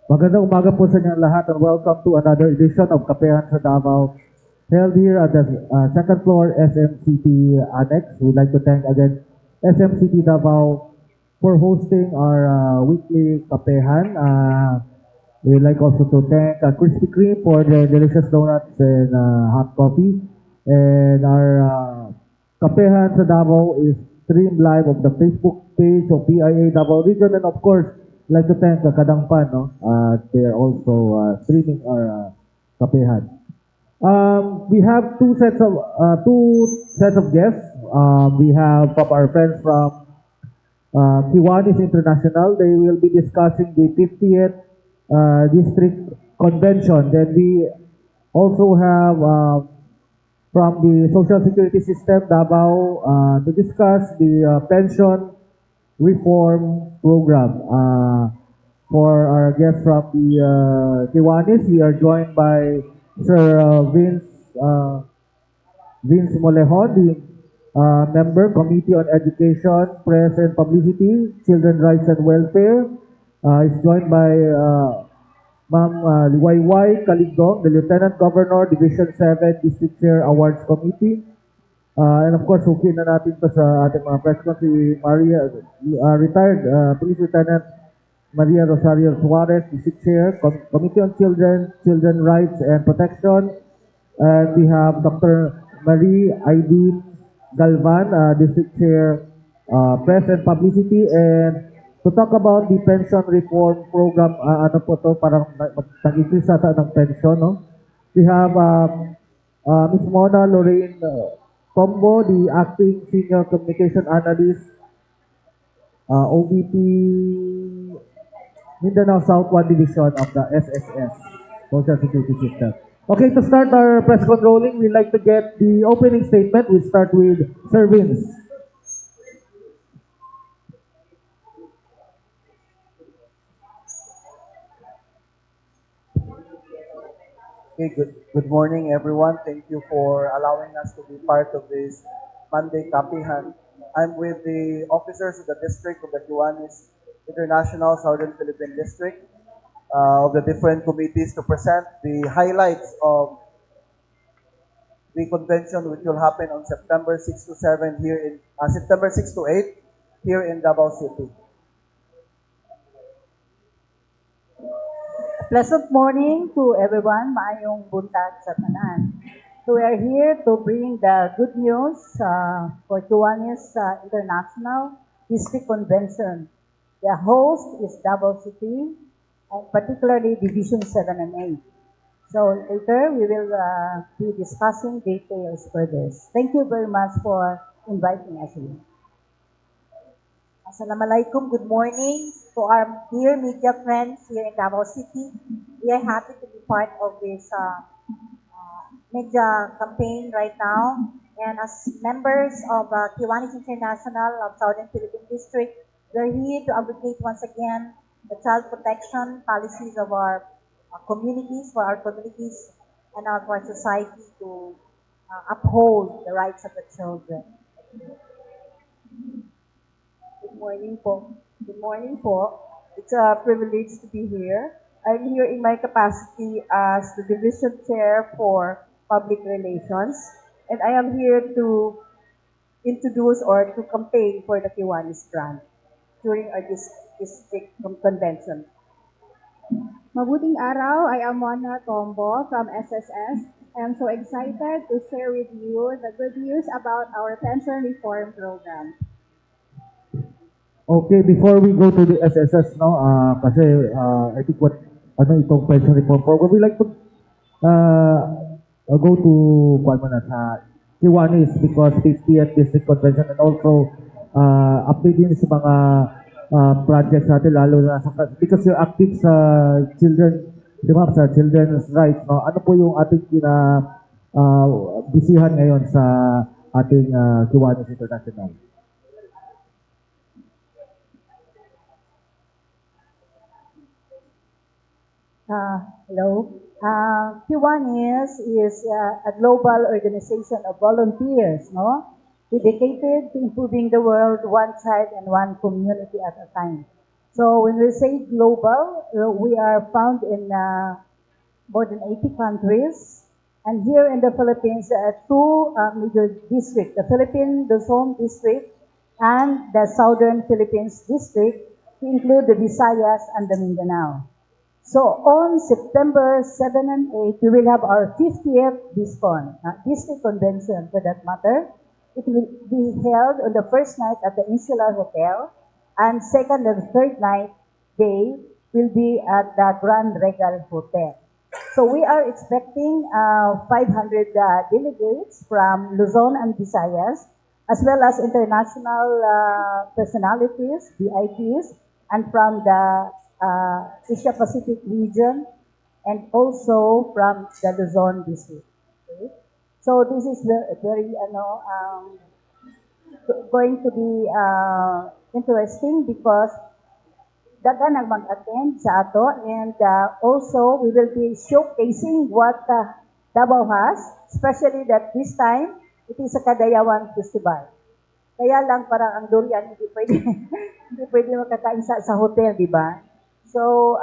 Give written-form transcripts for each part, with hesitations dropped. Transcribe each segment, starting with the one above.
Magandang umaga po sa inyong lahat and welcome to another edition of Kapehan sa Davao, held here at the second floor SMCT Annex. We'd like to thank again SMCT Davao for hosting our weekly Kapehan. We'd like also to thank Krispy Kreme for the delicious donuts and hot coffee. And our Kapehan sa Davao is streamed live on the Facebook page of PIA Davao Region, and of course, I'd like to thank Kadangpan, no? They are also streaming our Kapehan. We have two sets of guests. We have from our friends from Kiwanis International. They will be discussing the 50th district convention. Then we also have from the Social Security System Davao to discuss the pension reform program. For our guests from the Kiwanis, we are joined by Sir Vince Molejón, the member, Committee on Education, Press and Publicity, Children Rights and Welfare. He's joined by Ma'am Liwayway Caligdong, the Lieutenant Governor, Division 7, District Chair Awards Committee. And of course, okay na natin pa sa ating mga press con si Maria, retired Police Lieutenant Maria Rosario Suarez, District Chair, Committee on Children Rights and Protection. And we have Dr. Marie Aideen Galvan, District Chair, Press and Publicity. And to talk about the pension reform program, ano po to, parang nag-increase sa ng pension, no? We have Ms. Mona Lorraine Combo, the Acting Senior Communication Analyst, OVP Mindanao South 1 Division of the SSS, Social Security System. Okay, to start our press controlling, we'd like to get the opening statement. We'll start with Sir Vince. Okay, good morning everyone. Thank you for allowing us to be part of this Monday Kapihan. I'm with the officers of the district of the Kiwanis International Southern Philippine District of the different committees to present the highlights of the convention which will happen on September 6 to 7 here in September 6 to 8 here in Davao City. Pleasant morning to everyone. Maayong buntag sa tanan. So we are here to bring the good news for Kiwanis International District Convention. The host is Davao City, and particularly Division 7 and 8. So later we will be discussing details for this. Thank you very much for inviting us here. Assalamualaikum, good morning to our dear media friends here in Davao City. We are happy to be part of this media campaign right now. And as members of Kiwanis International of Southern Philippine District, we are here to advocate once again the child protection policies of our communities, for our communities and for our society to uphold the rights of the children. Good morning po. Good morning po. It's a privilege to be here. I'm here in my capacity as the Division Chair for Public Relations, and I am here to introduce or to campaign for the Kiwanis brand during our district convention. Mabuting araw, I am Mona Combo from SSS. I am so excited to share with you the good news about our pension reform program. Okay, before we go to the SSS, no, kasi I think itong pension reform program, we like to go to sa Kiwanis because 50th District Convention and also update din sa mga projects natin, lalo na because you're active sa children, di ba, sa children's rights, no? Ano po yung ating bisihan ngayon sa ating Kiwanis International? Hello. Kiwanis is a global organization of volunteers, no? Dedicated to improving the world one child and one community at a time. So when we say global, we are found in more than 80 countries. And here in the Philippines, there are two major districts, the Philippine Luzon district and the Southern Philippines district, to include the Visayas and the Mindanao. So on September 7 and 8, we will have our 50th DISCON, District Convention for that matter. It will be held on the first night at the Insular Hotel, and second and third night day will be at the Grand Regal Hotel. So we are expecting 500 delegates from Luzon and Visayas, as well as international personalities, VIPs, and from the Asia Pacific region, and also from the Luzon district. Okay? So this is very going to be interesting because daga nang mag-attend sa ato, and also we will be showcasing what Davao has, especially that this time it is a Kadayawan Festival. Kaya lang parang ang durian hindi pwede hindi pwede makakain sa hotel, di ba? So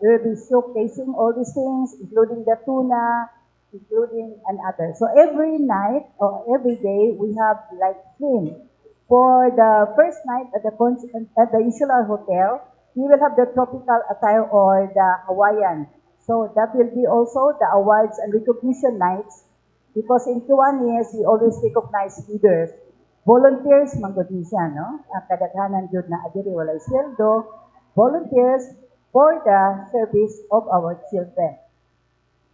we will be showcasing all these things, including the tuna, including and others. So every night or every day we have like theme. For the first night at the Insular Hotel, we will have the tropical attire or the Hawaiian. So that will be also the awards and recognition nights, because in Kiwanis, we always recognize leaders. Volunteers, manggod siya, no? Ang kadaghanan yun na adiri walay sweldo, volunteers for the service of our children.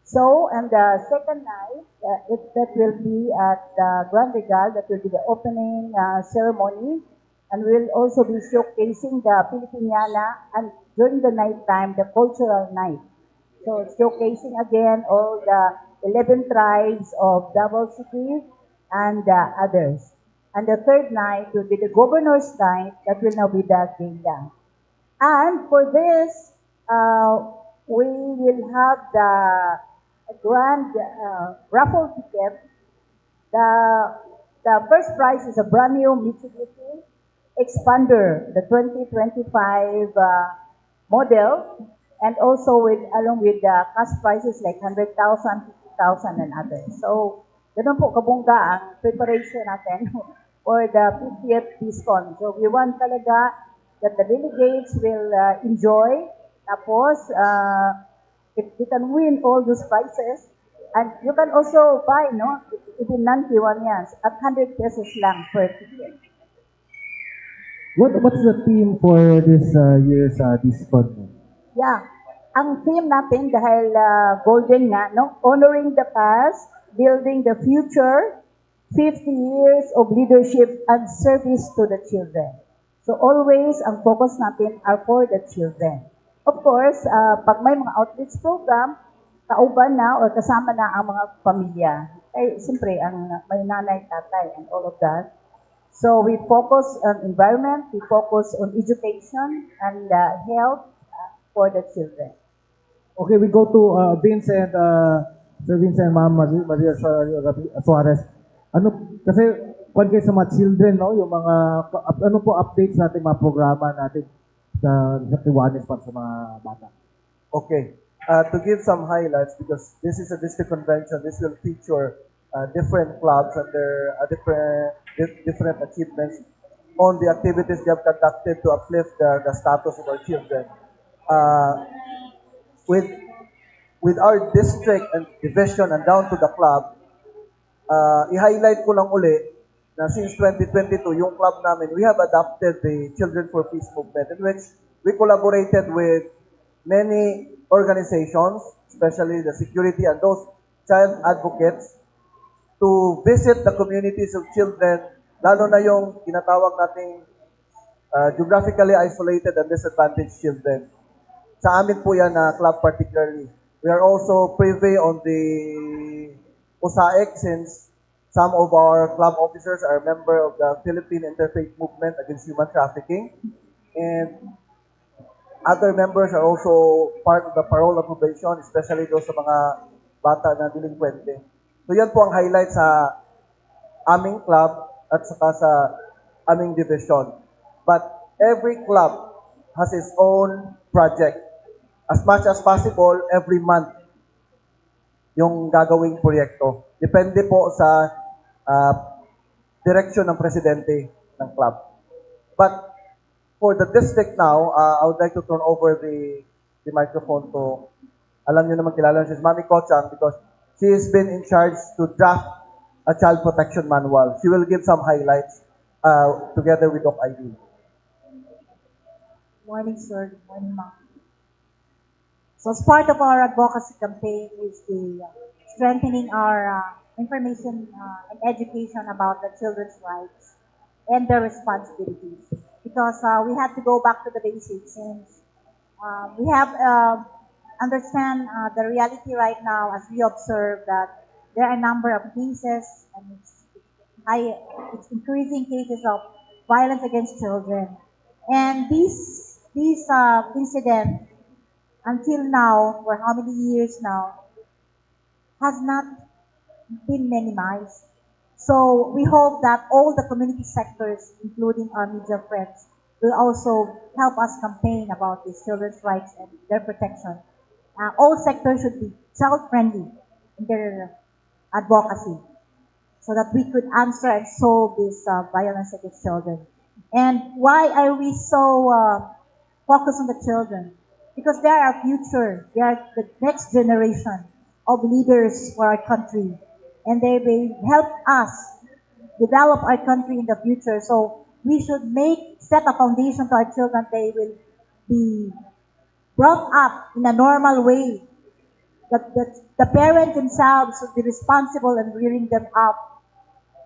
So, and the second night, that will be at the Grand Regal, that will be the opening ceremony, and we'll also be showcasing the Filipiniana, and during the night time, the cultural night. So, showcasing again all the 11 tribes of Davao City and others. And the third night will be the Governor's Night, that will now be the Gala. And for this, we will have the grand raffle ticket. The first prize is a brand new Mitsubishi Expander, the 2025 model, and also along with the cash prizes like 100,000, 50,000, and others. So, ganun po kabungga ang preparation natin for the 50th DISCON. So, we want talaga that the delegates will enjoy. Tapos, if you can win all those prizes, and you can also buy, no, even non-Kiwanians at 100 pesos lang per ticket. What's the theme for this year's DISCON? Yeah, ang theme natin dahil golden nga, no, honoring the past, building the future, 50 years of leadership and service to the children. So always, ang focus natin are for the children. Of course, pag may mga outreach program, kauban na o kasama na ang mga pamilya. Eh, siyempre, may nanay, tatay, and all of that. So we focus on environment, we focus on education and health for the children. Okay, we go to Vincent, Sir Vincent, Ma'am Maria Suarez. Ano, kasi kung kayo sa mga children, no, yung mga, ano po updates natin, mga programa natin sa Kiwanis para sa mga bata. Okay. To give some highlights, because this is a district convention, this will feature different clubs and their different achievements on the activities they have conducted to uplift the status of our children. With our district and division and down to the club, i-highlight ko lang uli na since 2022, yung club namin, we have adopted the Children for Peace movement, in which we collaborated with many organizations, especially the security and those child advocates, to visit the communities of children, lalo na yung tinatawag nating geographically isolated and disadvantaged children. Sa amin po yan na club particularly. We are also privy on the USAIC since some of our club officers are a member of the Philippine Interfaith Movement Against Human Trafficking, and other members are also part of the parole of probation, especially those sa mga bata na delinquente. So yan po ang highlight sa aming club at saka sa aming division. But every club has its own project. As much as possible, every month yung gagawing proyekto. Depende po sa ah, direksyon ng presidente ng club. But for the district now, I would like to turn over the microphone to, alam niyo naman kilala siya, Mami Kochang, because she has been in charge to draft a child protection manual. She will give some highlights together with Doc Ivy. Morning, sir. Good morning, ma'am. So as part of our advocacy campaign is the strengthening our information and education about the children's rights and their responsibilities. Because we have to go back to the basics since we have understand the reality right now as we observe that there are a number of cases and high, it's increasing cases of violence against children. And these incident until now, for how many years now, has not been minimized. So we hope that all the community sectors, including our media friends, will also help us campaign about these children's rights and their protection. All sectors should be child-friendly in their advocacy so that we could answer and solve this violence against children. And why are we so focused on the children? Because they are our future. They are the next generation of leaders for our country. And they will help us develop our country in the future. So we should set a foundation to our children. They will be brought up in a normal way. That the parents themselves should be responsible in rearing them up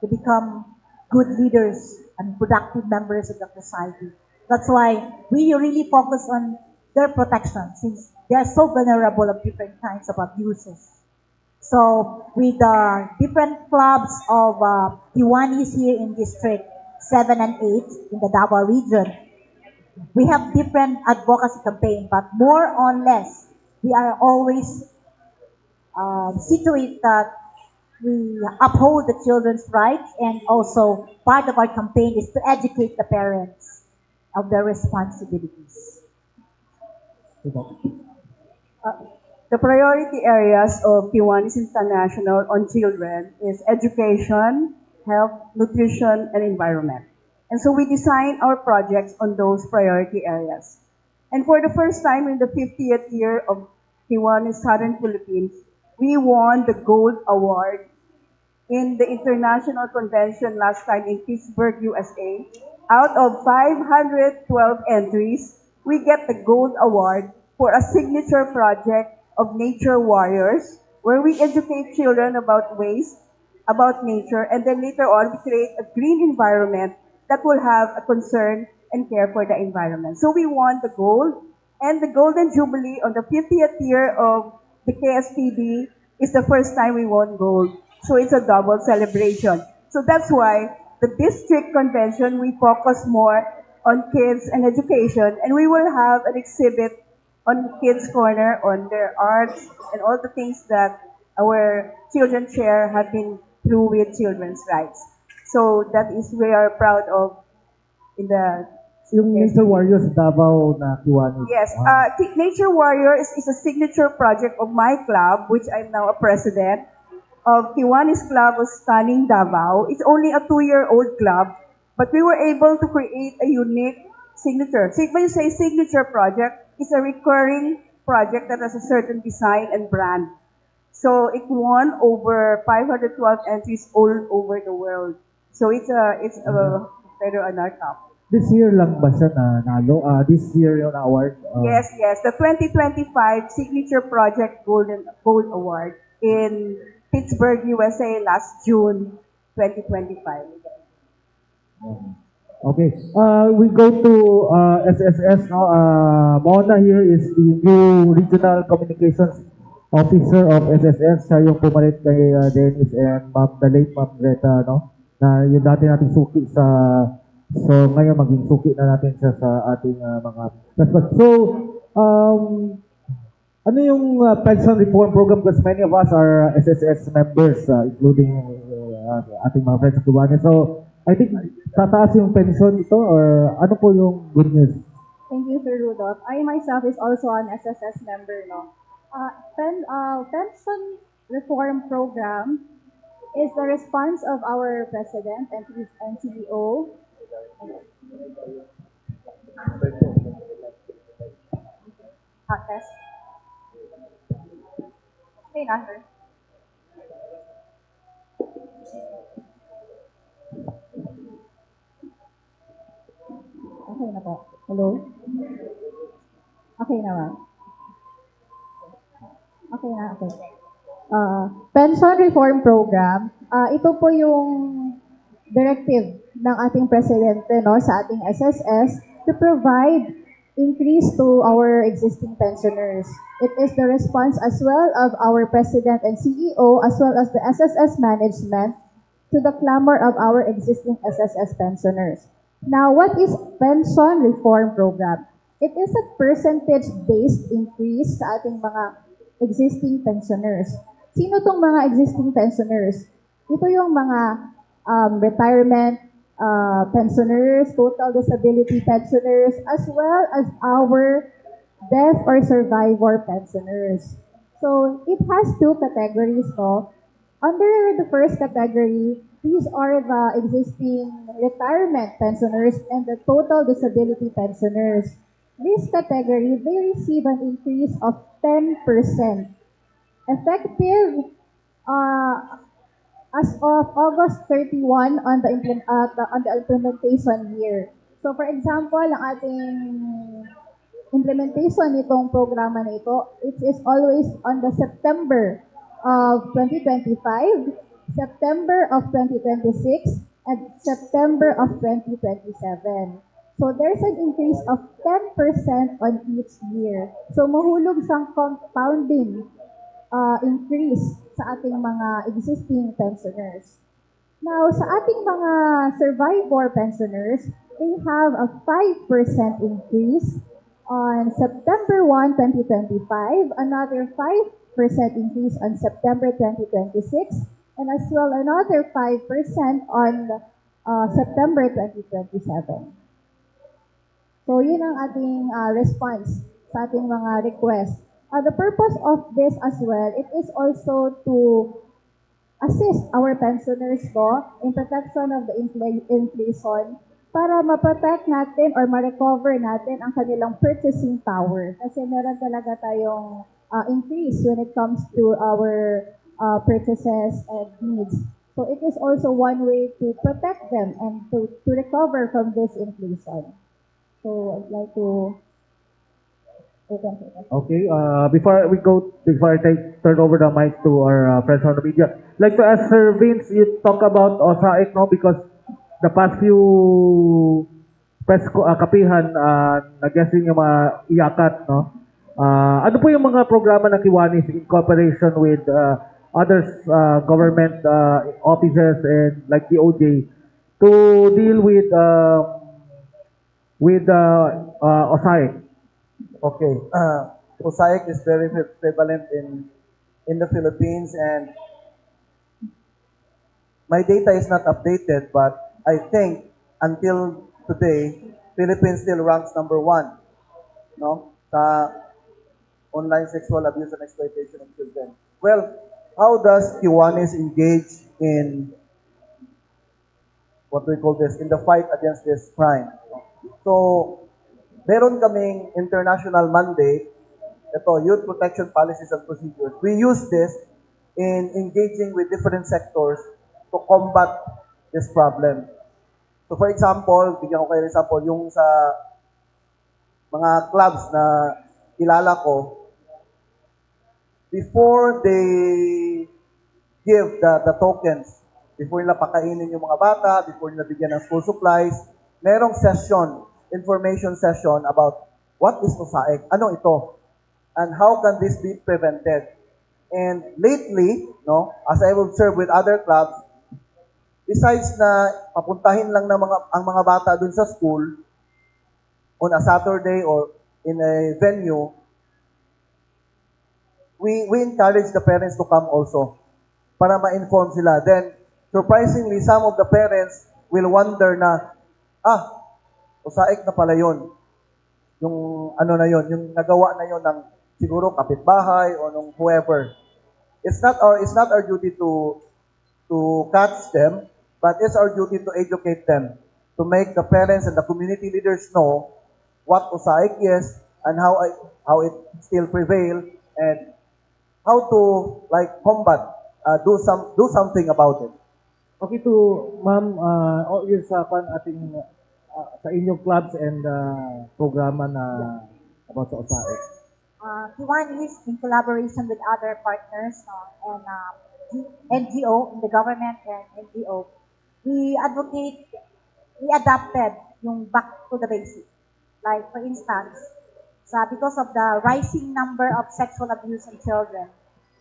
to become good leaders and productive members of the society. That's why we really focus on their protection since they are so vulnerable of different kinds of abuses. So with the different clubs of Kiwanis here in District 7 and 8 in the Davao region, we have different advocacy campaign, but more or less, we are always situate that we uphold the children's rights, and also part of our campaign is to educate the parents of their responsibilities. The priority areas of Kiwanis International on children is education, health, nutrition, and environment. And so we design our projects on those priority areas. And for the first time in the 50th year of Kiwanis Southern Philippines, we won the Gold Award in the International Convention last time in Pittsburgh, USA. Out of 512 entries, we get the Gold Award for a signature project of Nature Warriors, where we educate children about waste, about nature, and then later on we create a green environment that will have a concern and care for the environment. So we won the gold, and the Golden Jubilee on the 50th year of the KSPD is the first time we won gold. So it's a double celebration. So that's why the district convention, we focus more on kids and education, and we will have an exhibit on Kids Corner on their arts and all the things that our children share have been through with children's rights. So that is we are proud of in the Yung Nature Warriors Davao na Kiwanis. Yes, Nature Warriors is a signature project of my club, which I'm now a president of Kiwanis Club of Stunning Davao. It's only a 2-year-old club, but we were able to create a unique signature. So when you say signature project, it's a recurring project that has a certain design and brand. So it won over 512 entries all over the world. So it's a federal and our top. This year lang ba siya nanalo? This year yung award? Yes. The 2025 Signature Project Gold Award in Pittsburgh, USA last June 2025. Okay. We go to SSS now. Mona here is the new Regional Communications Officer of SSS. Siya yung pumalit kay Dennis and the late Ma'am Greta, no? Na yung dati nating suki sa... So, ngayon maging suki na natin siya sa ating mga... So, ano yung pension reform program? Because many of us are SSS members, including ating mga friends sa Kiwanis. So, I think tataas yung pension ito or ano po yung good news? Thank you, Sir Rudolph. I myself is also an SSS member, no? Pension reform program is the response of our president and CEO. Hot test. Okay, na, sir. Okay na po. Hello? Okay na, ma'am. Okay na, okay. Pension Reform Program, ito po yung directive ng ating presidente, no, sa ating SSS to provide increase to our existing pensioners. It is the response as well of our president and CEO as well as the SSS management to the clamor of our existing SSS pensioners. Now, what is Pension Reform Program? It is a percentage-based increase sa ating mga existing pensioners. Sino tong mga existing pensioners? Ito yung mga retirement pensioners, total disability pensioners, as well as our death or survivor pensioners. So, it has two categories, no? Under the first category, these are the existing retirement pensioners and the total disability pensioners. This category, they receive an increase of 10%, effective as of August 31 on the implementation year. So for example, ang ating implementation nitong programa na ito, it is always on the September of 2025, September of 2026, and September of 2027. So there's an increase of 10% on each year. So mahulog siyang compounding increase sa ating mga existing pensioners. Now, sa ating mga survivor pensioners, they have a 5% increase on September 1, 2025, another 5% increase on September 2026, and as well another 5% on September 2027. So, yun ang ating response sa ating mga request. The purpose of this as well, it is also to assist our pensioners po in protection of the inflation para ma-protect natin or ma-recover natin ang kanilang purchasing power. Kasi meron talaga tayong increase when it comes to our purchases and needs. So it is also one way to protect them and to recover from this inflation. So I'd like to open for that. Okay, before I turn over the mic to our friends on the media, I'd like to ask Sir Vince, you talk about OSAIC, no? Because the past few press kapihan, nag-guessing yung mga iyakat, no? Ano po yung mga programa ng Kiwanis in cooperation with other government offices and like DOJ to deal with OSAIC? Okay. OSAIC is very prevalent in the Philippines, and my data is not updated, but I think until today, Philippines still ranks number 1, no, sa online sexual abuse and exploitation of children. Well, how does Kiwanis engage in what we call this, in the fight against this crime? So, meron kaming international mandate, ito, Youth Protection Policies and Procedures. We use this in engaging with different sectors to combat this problem. So for example, bigyan ko kayo example, yung sa mga clubs na kilala ko, before they give the tokens, before nila pakainin yung mga bata, before nila bigyan ng school supplies, merong session, information session about what is OSAIC, ano ito, and how can this be prevented. And lately, no, as I've observed with other clubs, besides na papuntahin lang ng ang mga bata dun sa school on a Saturday or in a venue, we encourage the parents to come also para ma-inform sila. Then, surprisingly, some of the parents will wonder na, OSAIC na pala yun. yung ano na yon, yung nagawa na yon ng siguro kapitbahay o nung whoever. It's not our duty to catch them, but it's our duty to educate them, to make the parents and the community leaders know what usaik is and how it still prevail and how to like combat, do something about it. Okay to ma'am, all yun sa ating sa inyong clubs and programa na about sa USAID. Kiwanis, in collaboration with other partners and NGO, in the government and NGO, we adopted yung back to the basic. Like, for instance, because of the rising number of sexual abuse in children,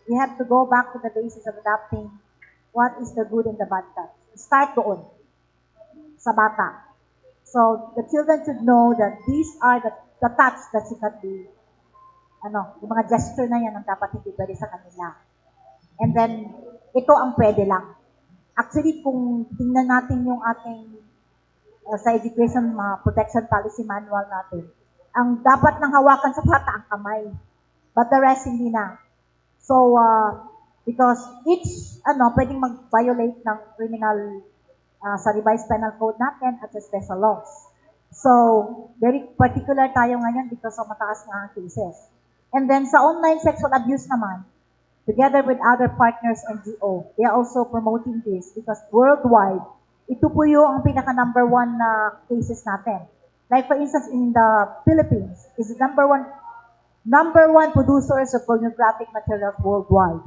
we have to go back to the basis of adapting what is the good and the bad touch. Start doon, sa bata. So, the children should know that these are the touch that should not be, yung mga gesture na yan ang dapat hindi pwede sa kanila. And then, ito ang pwede lang. Actually, kung tingnan natin yung ating sa education protection policy manual natin, ang dapat nang hawakan sa bata ang kamay. But the rest, hindi na. So, because each, pwedeng mag-violate ng criminal sa revised penal code natin at sa special laws. So, very particular tayo ngayon because of mataas nga ang cases. And then sa online sexual abuse naman, together with other partners NGO, they are also promoting this because worldwide, ito po yung pinaka-number one na cases natin. Like for instance, in the Philippines, is the number one producers of pornographic materials worldwide.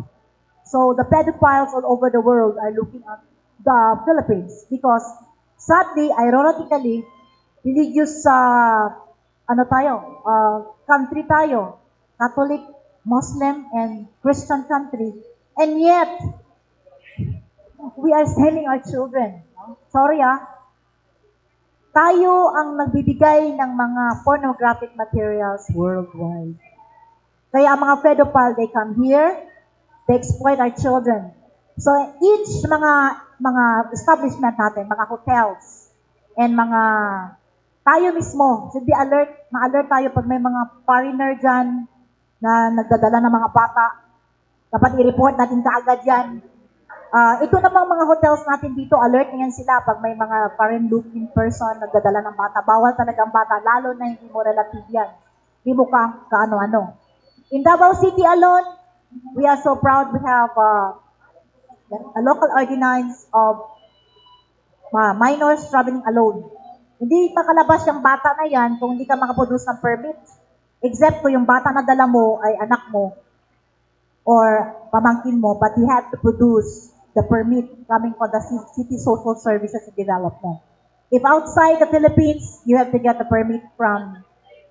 So the pedophiles all over the world are looking at the Philippines because sadly, ironically, religious country tayo, Catholic, Muslim, and Christian country, and yet we are selling our children. Sorry tayo ang nagbibigay ng mga pornographic materials worldwide. Kaya ang mga pedophile, they come here, they exploit our children. So each mga establishment natin, mga hotels, and tayo mismo, should be ma-alert tayo pag may mga foreigner dyan na nagdadala ng mga bata. Dapat i-report natin kaagad yan. Ito namang mga hotels natin dito, alert na yan sila pag may mga foreign looking person nagdadala ng bata. Bawal talagang bata, lalo na hindi mo relative yan. Hindi mo kaano-ano. In Davao City alone, we are so proud we have a local ordinance of minors traveling alone. Hindi makalabas yung bata na yan kung hindi ka makaproduce ng permit. Except kung yung bata na dala mo ay anak mo or pamangkin mo, but you have to produce the permit coming from the City Social Services and Development. If outside the Philippines, you have to get a permit from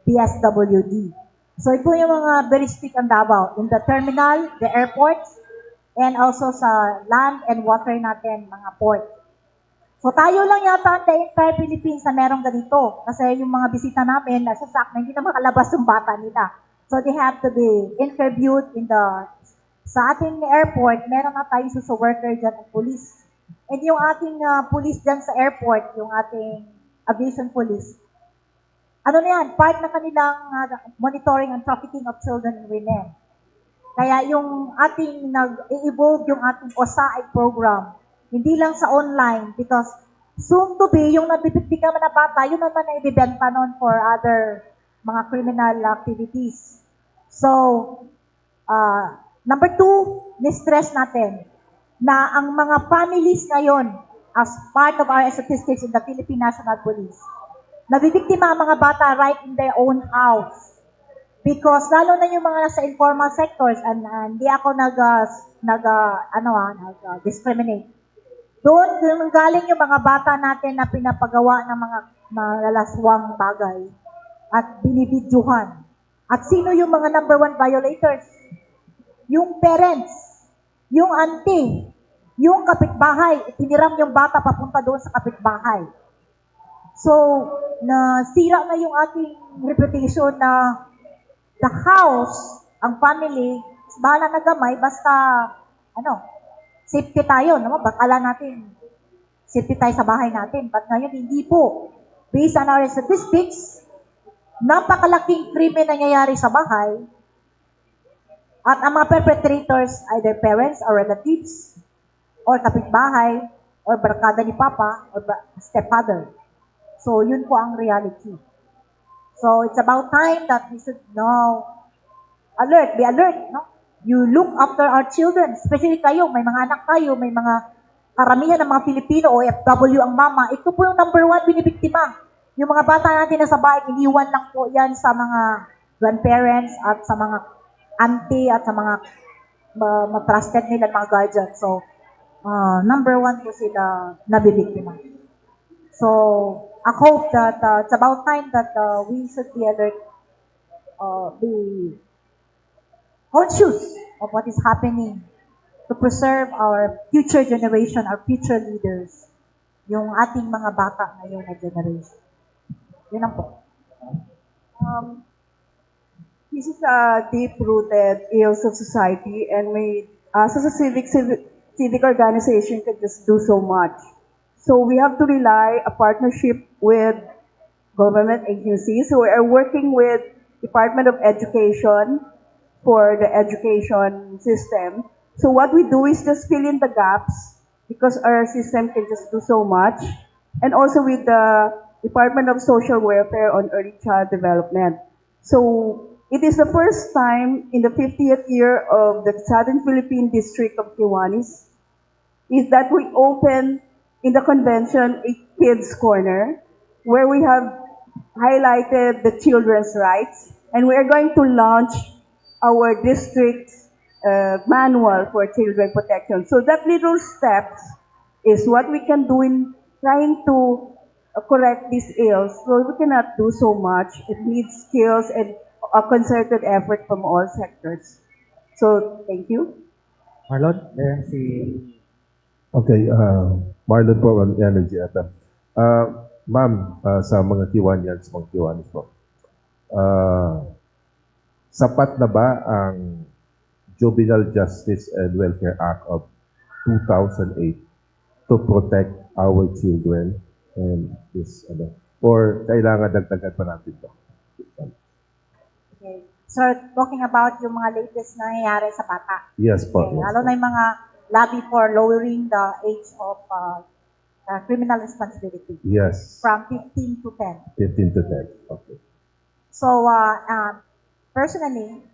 DSWD. So ito yung mga very strict ang Davao. In the terminal, the airports, and also sa land and water natin, mga port. So tayo lang yata ang the entire Philippines na merong ganito. Kasi yung mga bisita namin, nasasak na hindi na makalabas yung bata nila. So they have to be interviewed sa ating airport, meron na tayo social worker dyan at police. And yung ating police dyan sa airport, yung ating aviation police, na yan, part na kanilang monitoring and trafficking of children and women. Kaya yung ating nag-evolve yung ating OSAID program, hindi lang sa online, because soon to be, yung nabibigyan na bata, yun naman na ibibenta nun for other mga criminal activities. So, number 2, ni-stress natin na ang mga families ngayon, as part of our statistics in the Philippine National Police, nabibiktima ang mga bata right in their own house. Because lalo na yung mga nasa informal sectors, and hindi ako nag-discriminate. Doon galing yung mga bata natin na pinapagawa ng mga malalaswang bagay at binibidyuhan. At sino yung mga number 1 violators? Yung parents, yung auntie, yung kapitbahay, tiniram yung bata papunta doon sa kapitbahay. So, nasira na yung ating reputation na the house, ang family, bahala na gamay, basta, safety tayo, no? Bakala natin, safety tayo sa bahay natin. But ngayon, hindi po. Based on our statistics, napakalaking krimen nangyayari sa bahay at ang mga perpetrators, either parents or relatives, or kapitbahay, or barkada ni Papa, or stepfather. So, yun po ang reality. So, it's about time that we should know, be alert, no? You look after our children, especially kayo, may mga anak kayo, may mga karamihan ng mga Pilipino, OFW ang mama, ito po yung number one binibiktima. Yung mga bata natin na sa bahay, iniwan lang po yan sa mga grandparents at sa mga auntie at sa mga trusted nila mga guardian. So, number one po sila nabibiktima. So, I hope that it's about time that we should be alert, be conscious of what is happening to preserve our future generation, our future leaders, yung ating mga bata ngayon na generation. Yun lang po. This is a deep-rooted ills of society, and we, as a civic organization, can just do so much. So we have to rely a partnership with government agencies. So we are working with Department of Education for the education system. So what we do is just fill in the gaps because our system can just do so much. And also with the Department of Social Welfare on Early Child Development. So it is the first time in the 50th year of the Southern Philippine District of Kiwanis is that we open in the convention a kids corner where we have highlighted the children's rights, and we are going to launch our district's manual for children protection. So that little steps is what we can do in trying to correct these ills. So we cannot do so much. It needs skills and a concerted effort from all sectors. So thank you. Marlon, then si Okay, Marlon po, Energy FM. Ma'am, sa mga Kiwanians, mga Kiwanis po, sapat na ba ang Juvenile Justice and Welfare Act of 2008 to protect our children and this, or kailangan dagdagan pa natin to? Okay. So, talking about yung mga latest na nangyayari sa bata. Yes po. Okay. Yes, Lalo po. na yung mga lobby for lowering the age of criminal responsibility Yes, from 15 to 10. 15 to 10. Okay. So, personally,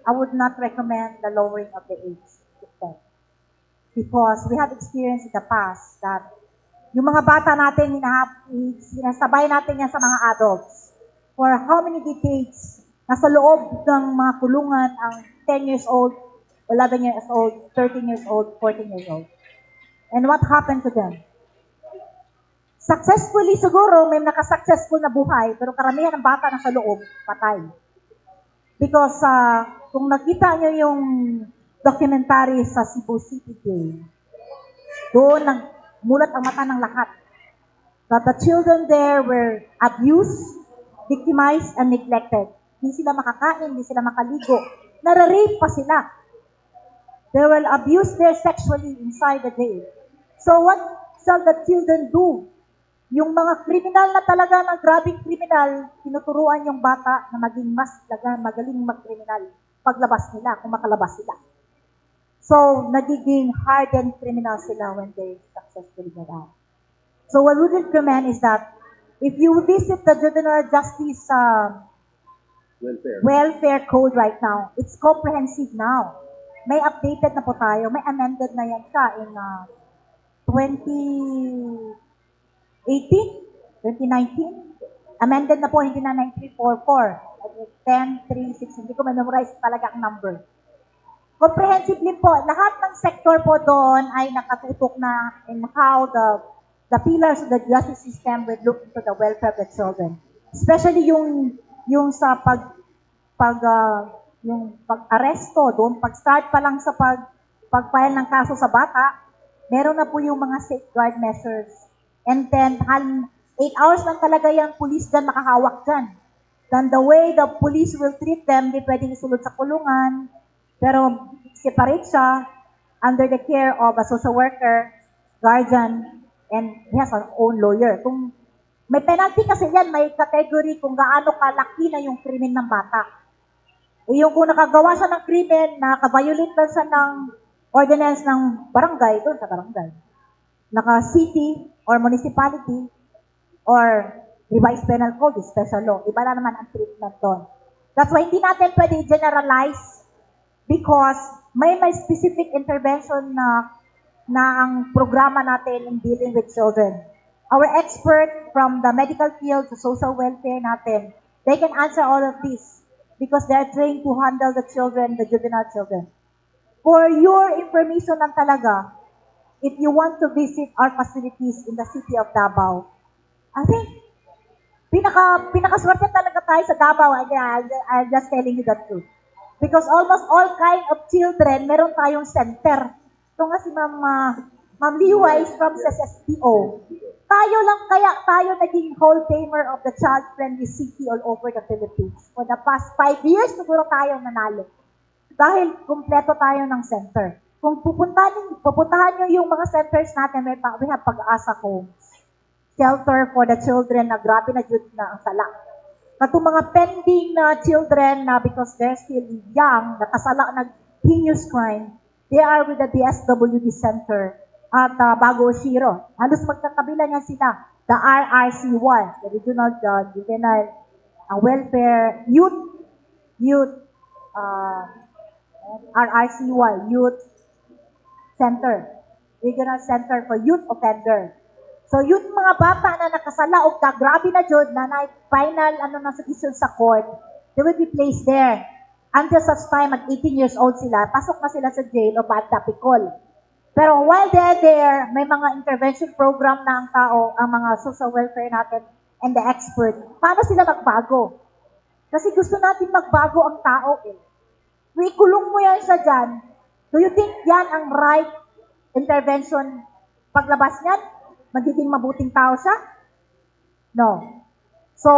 I would not recommend the lowering of the age to 10. Because we have experienced in the past that yung mga bata natin, sinasabay natin yan sa mga adults. For how many decades, nasa loob ng mga kulungan ang 10 years old, 11 years old, 13 years old, 14 years old. And what happened to them? Successfully siguro, may nakasuccessful na buhay, pero karamihan ng bata nasa loob, patay. Because kung nakita nyo yung documentary sa Cebu City Jail, doon nagmulat ang mata ng lahat. That the children there were abused, victimized, and neglected. Hindi sila makakain, hindi sila makaligo. Nare-rape pa sila. They were abused there sexually inside the jail. So what shall the children do? Yung mga kriminal na talaga ng grabing kriminal, tinuturuan yung bata na maging mas magaling magkriminal paglabas nila, kung makalabas sila. So, nagiging hardened criminal sila when they successfully get out. So, what we would recommend is that if you visit the Juvenile Justice Welfare Code right now, it's comprehensive now. May updated na po tayo, may amended na yan siya in 2019. Amended na po, hindi na 9344. 1036, hindi ko memorize talaga ang number. Comprehensively po, lahat ng sector po doon ay nakatutok na in how the pillars of the justice system will look into the welfare of the children. Especially yung sa yung pag-aresto doon, pag-start pa lang sa pag-file ng kaso sa bata, meron na po yung mga safeguard measures. And then, 8 hours lang talaga yung police dyan makahawak dyan. Then the way the police will treat them, di pwedeng isulod sa kulungan, pero separate siya under the care of a social worker, guardian, and he has an own lawyer. Kung May penalty kasi yan, may category kung gaano kalaki na yung krimen ng bata. Yung kung nakagawa siya ng krimen, nakaviolate ba siya ng ordinance ng barangay, doon sa barangay. Naka-city or municipality or revised penal code, special law. Iba na naman ang treatment doon. That's why hindi natin pwede generalize because may specific intervention na ang programa natin in dealing with children. Our expert from the medical field to social welfare natin, they can answer all of this because they are trained to handle the children, the juvenile children. For your information lang talaga, if you want to visit our facilities in the city of Davao, I think pinakaswerte talaga tayo sa Davao. I'm just telling you the truth. Because almost all kind of children, meron tayong center. Ito nga si Ma'am Liwa is from SSPO. Kaya tayo naging Hall Famer of the Child-Friendly City all over the Philippines. For the past 5 years, siguro tayo nanalo. Dahil kumpleto tayo ng center. Kung pupuntahan nyo yung mga centers natin, we have Pag-asa Homes, shelter for the children na grabe na jud na ang sala. Katong mga pending na children na because they're still young, nakasala ng heinous crime, they are with the DSWD Center at Bago Oshiro. Halos magkakabila niya sila. The RRC1, the Regional Juvenile Welfare RRCY, Youth Center. Regional Center for Youth Offender. So, yung mga bata na nakasala o grabe na jud na final na decision sa court, they will be placed there. Until such time, at 18 years old sila, pasok na sila sa jail o bata pikol. Pero while they're there, may mga intervention program na ang tao, ang mga social welfare natin, and the expert. Paano sila magbago? Kasi gusto natin magbago ang tao eh. Kung ikulong mo yan siya dyan, do you think yan ang right intervention paglabas niyan? Magiging mabuting tao siya? No. So,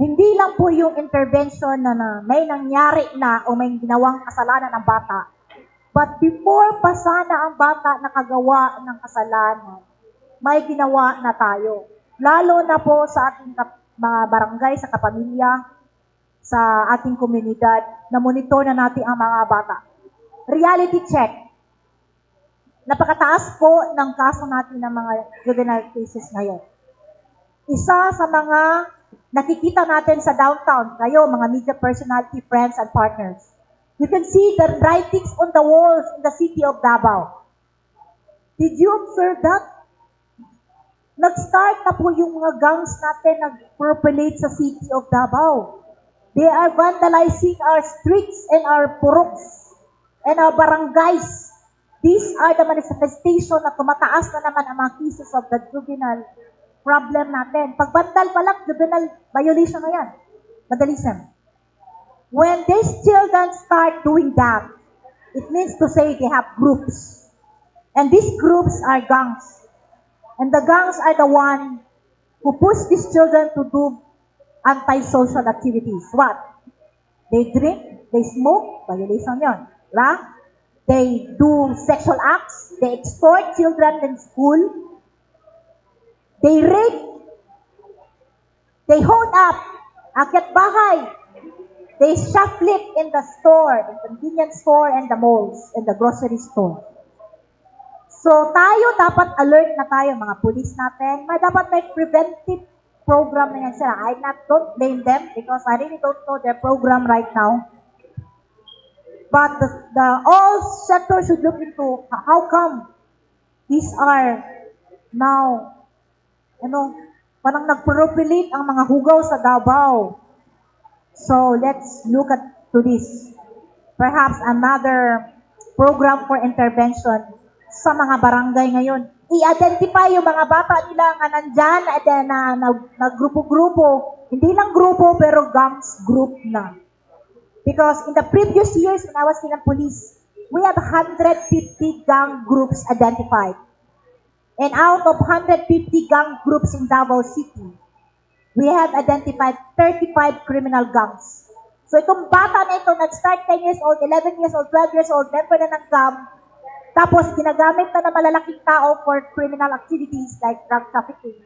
hindi lang po yung intervention na may nangyari na o may ginawang kasalanan ng bata. But before pa sana ang bata nakagawa ng kasalanan, may ginawa na tayo. Lalo na po sa ating mga barangay, sa kapamilya, sa ating komunidad, na monitor na natin ang mga bata. Reality check. Napakataas po ng kaso natin ng mga juvenile cases ngayon. Isa sa mga nakikita natin sa downtown, kayo, mga media personality, friends, and partners. You can see the writings on the walls in the city of Davao. Did you observe that? Nag-start na po yung mga gangs natin nag-propelate sa city of Davao. They are vandalizing our streets and our puroks and our barangays. These are the manifestation na tumataas na naman ang mga cases of the juvenile problem natin. Pag vandal pa lang, juvenile violation na yan. Vandalism. When these children start doing that, it means to say they have groups. And these groups are gangs. And the gangs are the one who push these children to do anti-social activities. What? They drink, they smoke, violation yun. Diba? They do sexual acts. They extort children in school. They rape. They hold up. Akyat bahay. They shoplift in the store, the convenience store, and the malls, and the grocery store. So tayo dapat alert na tayo, mga police natin. Dapat may preventive program na yan sila. Don't blame them because I really don't know their program right now. But all sectors should look into how come these are now, parang nagpropelate ang mga hugaw sa Davao. So let's look to this. Perhaps another program for intervention sa mga barangay ngayon. I-identify yung mga bata nila nga nandyan na grupo-grupo. Hindi lang grupo pero gangs group na. Because in the previous years when I was in the police, we have 150 gang groups identified. And out of 150 gang groups in Davao City, we have identified 35 criminal gangs. So itong bata na ito, nag-start 10 years old, 11 years old, 12 years old, member na ng gang, tapos ginagamit na ng malalaking tao for criminal activities like drug trafficking.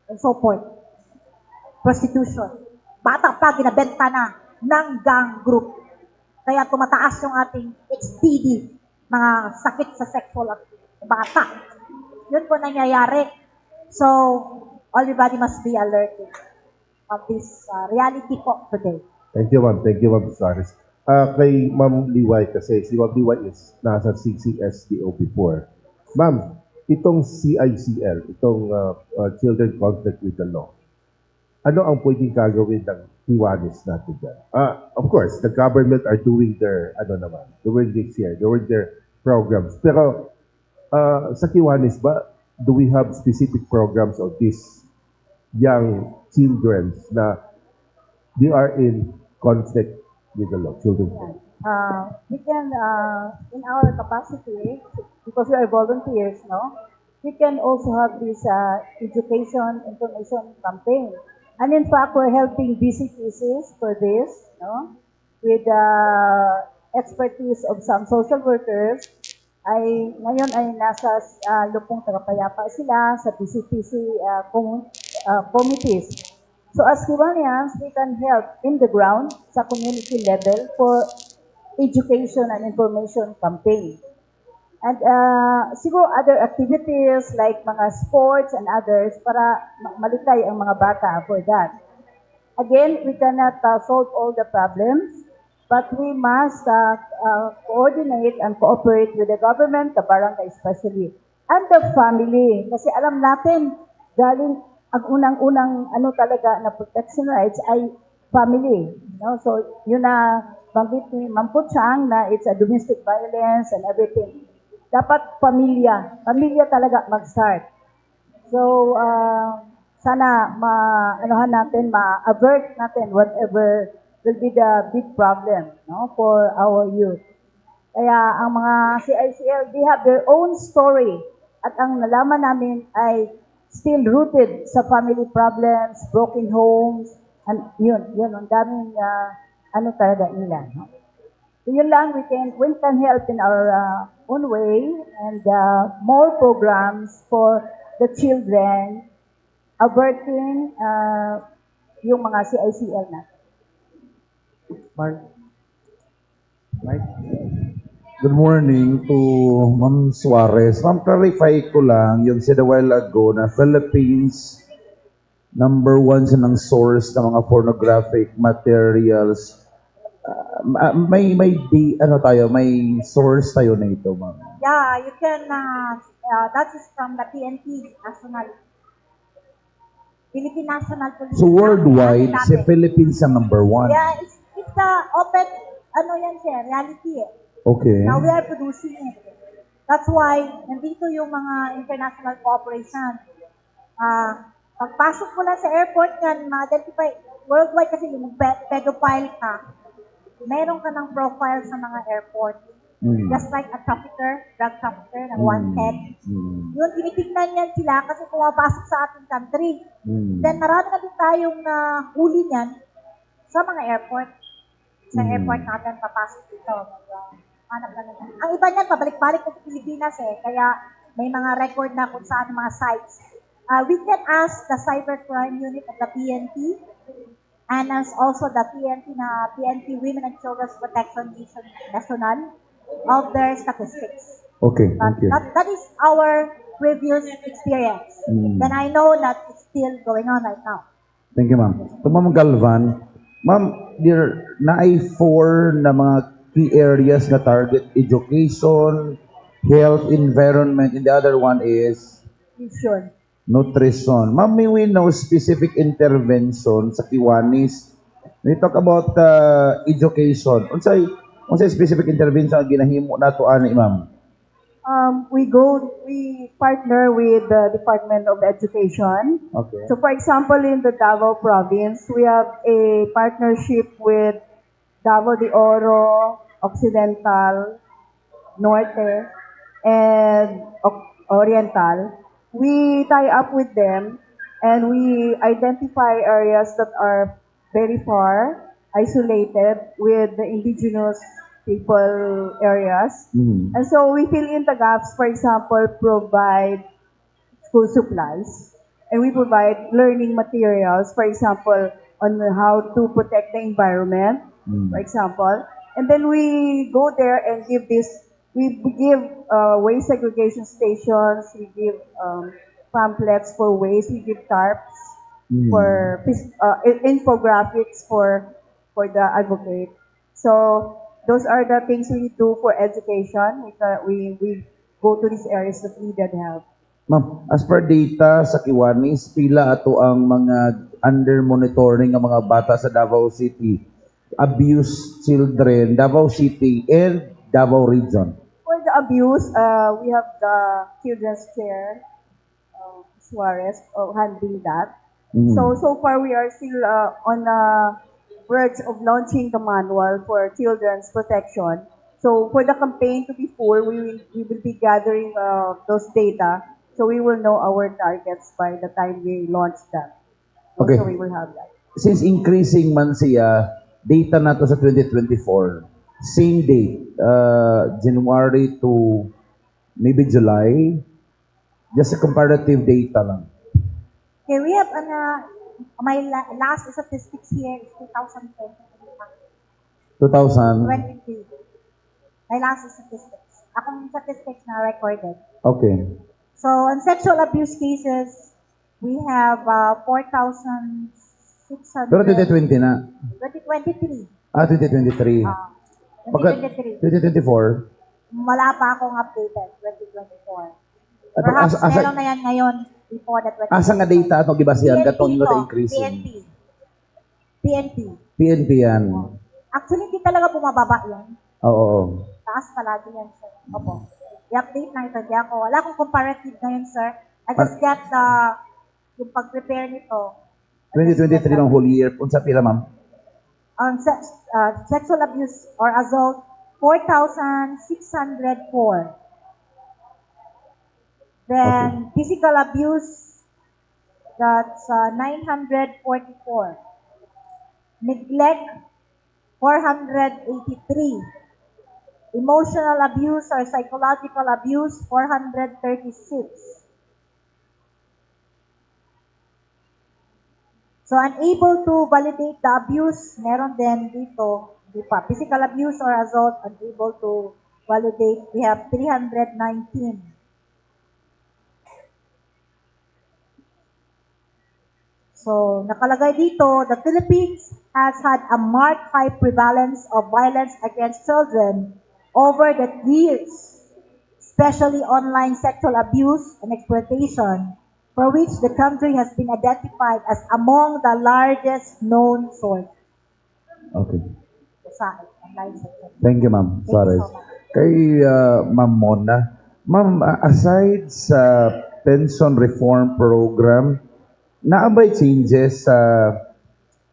and so forth. Prostitution. Bata pa, ginabenta na ng gang group. Kaya tumataas yung ating HDD, mga sakit sa sexual bata. Yun po nangyayari. So, everybody must be alerted of this reality po today. Thank you, ma'am. Thank you, ma'am Suarez. Kay Ma'am Liway kasi, si Ma'am Liway is nasa CCSDO before. Ma'am, itong CICL, itong Children Conflict with the Law, ano ang pwedeng gagawin ng Kiwanis natin dyan? Of course, the government are doing their, doing this year, doing their programs. Pero sa Kiwanis ba, do we have specific programs of these young children na they are in conflict with the law, children? We can, in our capacity, because we are volunteers, no, we can also have this education information campaign. And in fact, we're helping BCPCs for this, no, with the expertise of some social workers. Ngayon ay nasa lupong tagapayapa sila sa BCPC committees. So as Kiwanians, we can help in the ground sa community level for education and information campaign. And siguro other activities like mga sports and others para malikay ang mga bata for that. Again, we cannot solve all the problems, but we must coordinate and cooperate with the government, the barangay especially, and the family. Kasi alam natin, galing ang unang-unang talaga na protection rights ay family. No? So, yun na banggit ni Ma'am Puchang na it's a domestic violence and everything. Dapat pamilya talaga mag-start. So, sana ma-avert natin whatever will be the big problem, no, for our youth. Kaya ang mga CICL, they have their own story. At ang nalaman namin ay still rooted sa family problems, broken homes, and yun, ang daming talaga nila. No? So yun lang, we can help in our own way and more programs for the children, averting yung mga CICL natin. Mike? Good morning to Ma'am Suarez. Ma'am, clarify ko lang, yung said a while ago na Philippines, number 1 sa ng source ng mga pornographic materials. May source tayo na ito, ma'am. Yeah, you can, that is from the PNP, Philippine National Police. So worldwide, si Philippines ang number 1. Yeah, it's open, yan siya, reality eh. Okay. Now we are producing it. That's why, nandito yung mga international cooperation. Pagpasok mo lang sa airport yan, ma-identify, worldwide kasi yung pedophile ka, meron ka ng profile sa mga airport. Just like a trafficker, drug trafficker, ng wanted. Yun, tinitignan yan sila kasi pumapasok sa ating country. Then marami na din tayong huli niyan sa mga airport. Sa airport natin, papasok dito. Hanap na natin. Ang iba niyan, pabalik-balik na sa Pilipinas kaya may mga record na kung saan mga sites. We can ask the cybercrime unit of the PNP and as also the PNP Women and Children's Protection National of their statistics. Okay, thank you. That is our previous experience. Then I know that it's still going on right now. Thank you, ma'am. So, Ma'am Galvan, ma'am, there na ay 4 na mga key areas na target: education, health, environment, and the other one is nutrition. Ma'am, may we know specific intervention sa Kiwanis? We talk about education. Unsay specific intervention ang ginahimo nato ani, ma'am? We partner with the Department of Education. Okay. So for example, in the Davao province, we have a partnership with Davao de Oro, Occidental, Norte, and Oriental. We tie up with them and we identify areas that are very far, isolated with the indigenous people areas. And so we fill in the gaps, for example, provide school supplies and we provide learning materials, for example, on how to protect the environment, for example. And then we go there and give this, we give waste segregation stations, we give pamphlets for waste, we give tarps for infographics for the advocate. So those are the things we do for education. We go to these areas that needed help. Ma'am, as per data sa Kiwanis, pila ato ang mga under monitoring ng mga bata sa Davao City, abused children, Davao City and Davao Region. For the abuse, we have the children's chair, Suarez, handling that. So far we are still on the verge of launching the manual for children's protection. So for the campaign to be full, we will be gathering those data. So we will know our targets by the time we launch that. Okay. So we will have that. Since increasing man siya, data na to sa 2024, same date, January to maybe July, just a comparative data lang. Okay, we have my last statistics here is 2023. 2000? 23. My last statistics. Akong statistics na recorded. Okay. So, on sexual abuse cases, we have 4,600. Pero 2020 na. 2023. 2023. 2023. 2024? Wala pa akong updated, 2024. At Perhaps asa- meron na yan ngayon before the 2024. Asa nga data atong gibasihan katong PNP nga po, increasing? PNP. PNP yan. Actually, hindi talaga bumababa yan. Oo. Taas palagi yan, sir. Opo. I-update na ito. Wala akong comparative ngayon, sir. I just got yung pag-prepare nito. 2023 ng whole year. Unsa pila, ma'am? Sexual abuse or assault, 4,604. Then, physical abuse, that's 944. Neglect, 483. Emotional abuse or psychological abuse, 436. So, unable to validate the abuse, meron din dito, di pa. Physical abuse or assault, unable to validate, we have 319. So, nakalagay dito, the Philippines has had a marked high prevalence of violence against children over the years, especially online sexual abuse and exploitation, for which the country has been identified as among the largest known source. Okay. Sa online sexual abuse. Thank you, ma'am. Thank you Sorry. so much. Kay Ma'am Mona. Ma'am, aside sa pension reform program, naabay changes sa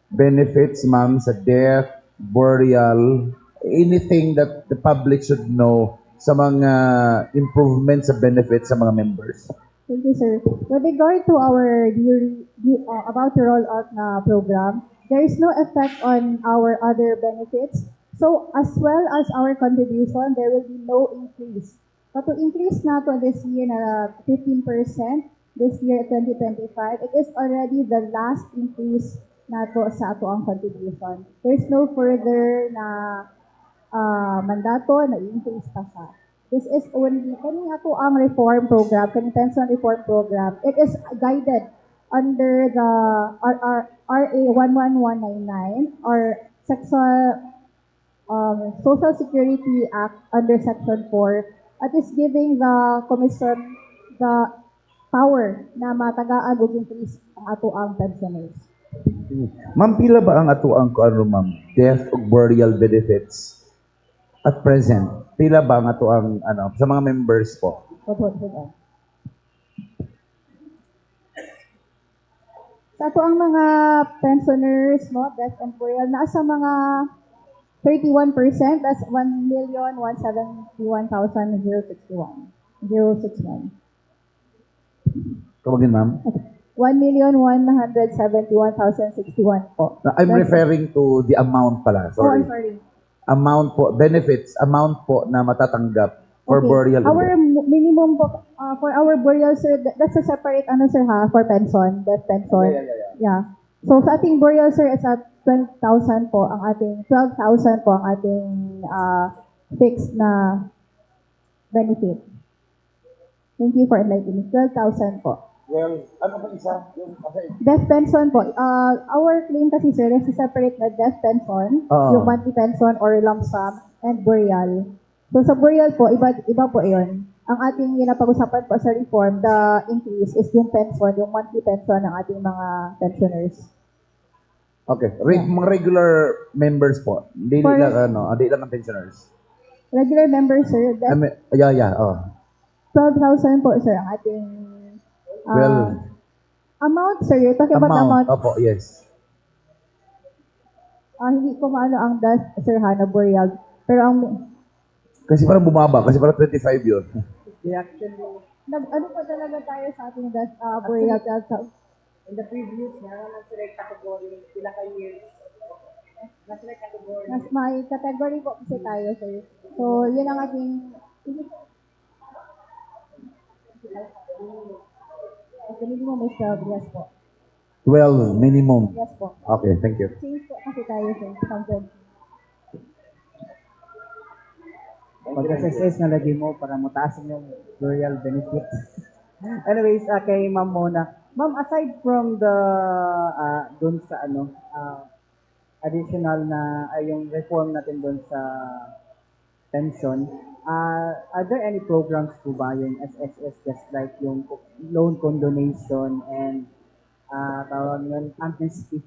benefits, ma'am, sa death, burial, anything that the public should know sa mga improvements sa benefits sa mga members? Thank you, sir. With regard to our about to roll out na program, there is no effect on our other benefits. So, as well as our contribution, there will be no increase. So, to increase na to this year na 15%, this year 2025, it is already the last increase na to sa ato ang contribution. There's no further na mandato na i-increase pa siya. This is only, kani ato ang reform program, kani pension reform program, it is guided under the RA 11199 or Social Security Act under Section 4 at is giving the Commission the power na matagaan og increase ang ato ang pensioners. Ma'am, pila ba ang ato ang ma'am, death o burial benefits at present? Pila ba ang ato ang sa mga members po? Sa ato ang mga pensioners, no, death and burial, nasa mga 31%, that's 1,171,061. Kamagin, ma'am? 1,171,061 po. I'm referring to the amount pala. Oh, Sorry. I'm sorry. Amount po, benefits, amount po na matatanggap For burial. Our minimum po, for our burial, sir, that's a separate, ano, sir, ha, for pension, death pension. Yeah. So, sa ating burial, sir, it's at 12,000 po, ang ating, 12,000 po ang ating fixed na benefit. Thank you for enlightening. 12,000 po. Well, ano ba isa? Yung kasi Death pension po. Our claim kasi, sir, is a separate na death pension, Oo. yung monthly pension or lump sum, and burial. So, sa burial po, iba po yun. Ang ating pinapag-usapan po sa reform, the increase is yung pension, yung monthly pension ng ating mga pensioners. Okay. Mga regular members po. Hindi For- lang hindi lang ang pensioners. Regular members, sir, I mean, yeah. 12,000 po, sir, ang ating amount, sir. You're talking about amount. Opo, yes. Hindi ko maano ang death, sir, ha, na burial. Pero ang, Kasi parang bumaba, kasi parang 25 yun. ano pa talaga tayo sa ating death, burial? In the previous na, nasa category, sila years. Nasa category. Mas may category po kasi tayo, sir. So, yun ang ating... Minimum is 12, yes po. 12 minimum. Yes po. Okay, thank you. Change po kasi tayo, sir. 2020. Pag-SSS na lagi mo para mataas yung burial benefits. Anyways, kay ma'am muna. Ma'am, aside from the dun sa additional na yung reform natin dun sa pension, are there any programs po ba yung SSS just like yung loan condonation and tawag nun, amnesty?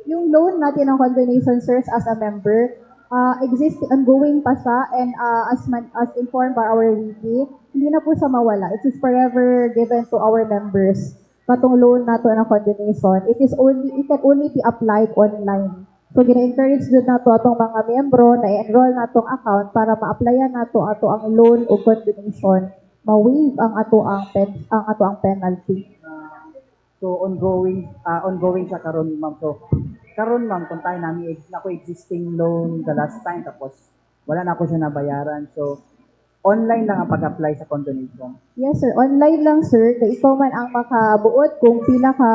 Yung loan natin ng condonation, sirs, as a member, ongoing pa siya, and as informed by our VP, hindi na po siya mawala. It is forever given to our members. Katong loan nato ng condonation, it can only be applied online. So, gina-encourage din nato atong mga miyembro na i-enroll natong account para ma-applyan nato ang loan o condonation, ma-waive ang ato ang penalty. So ongoing sa karon ma'am. So karon ma'am kung tayo nami ako existing loan the last time tapos wala na ako siya nabayaran. So online lang ang pag-apply sa condonation. Yes, sir. Online lang, sir. Kaya ikaw man ang makabuot kung pila ka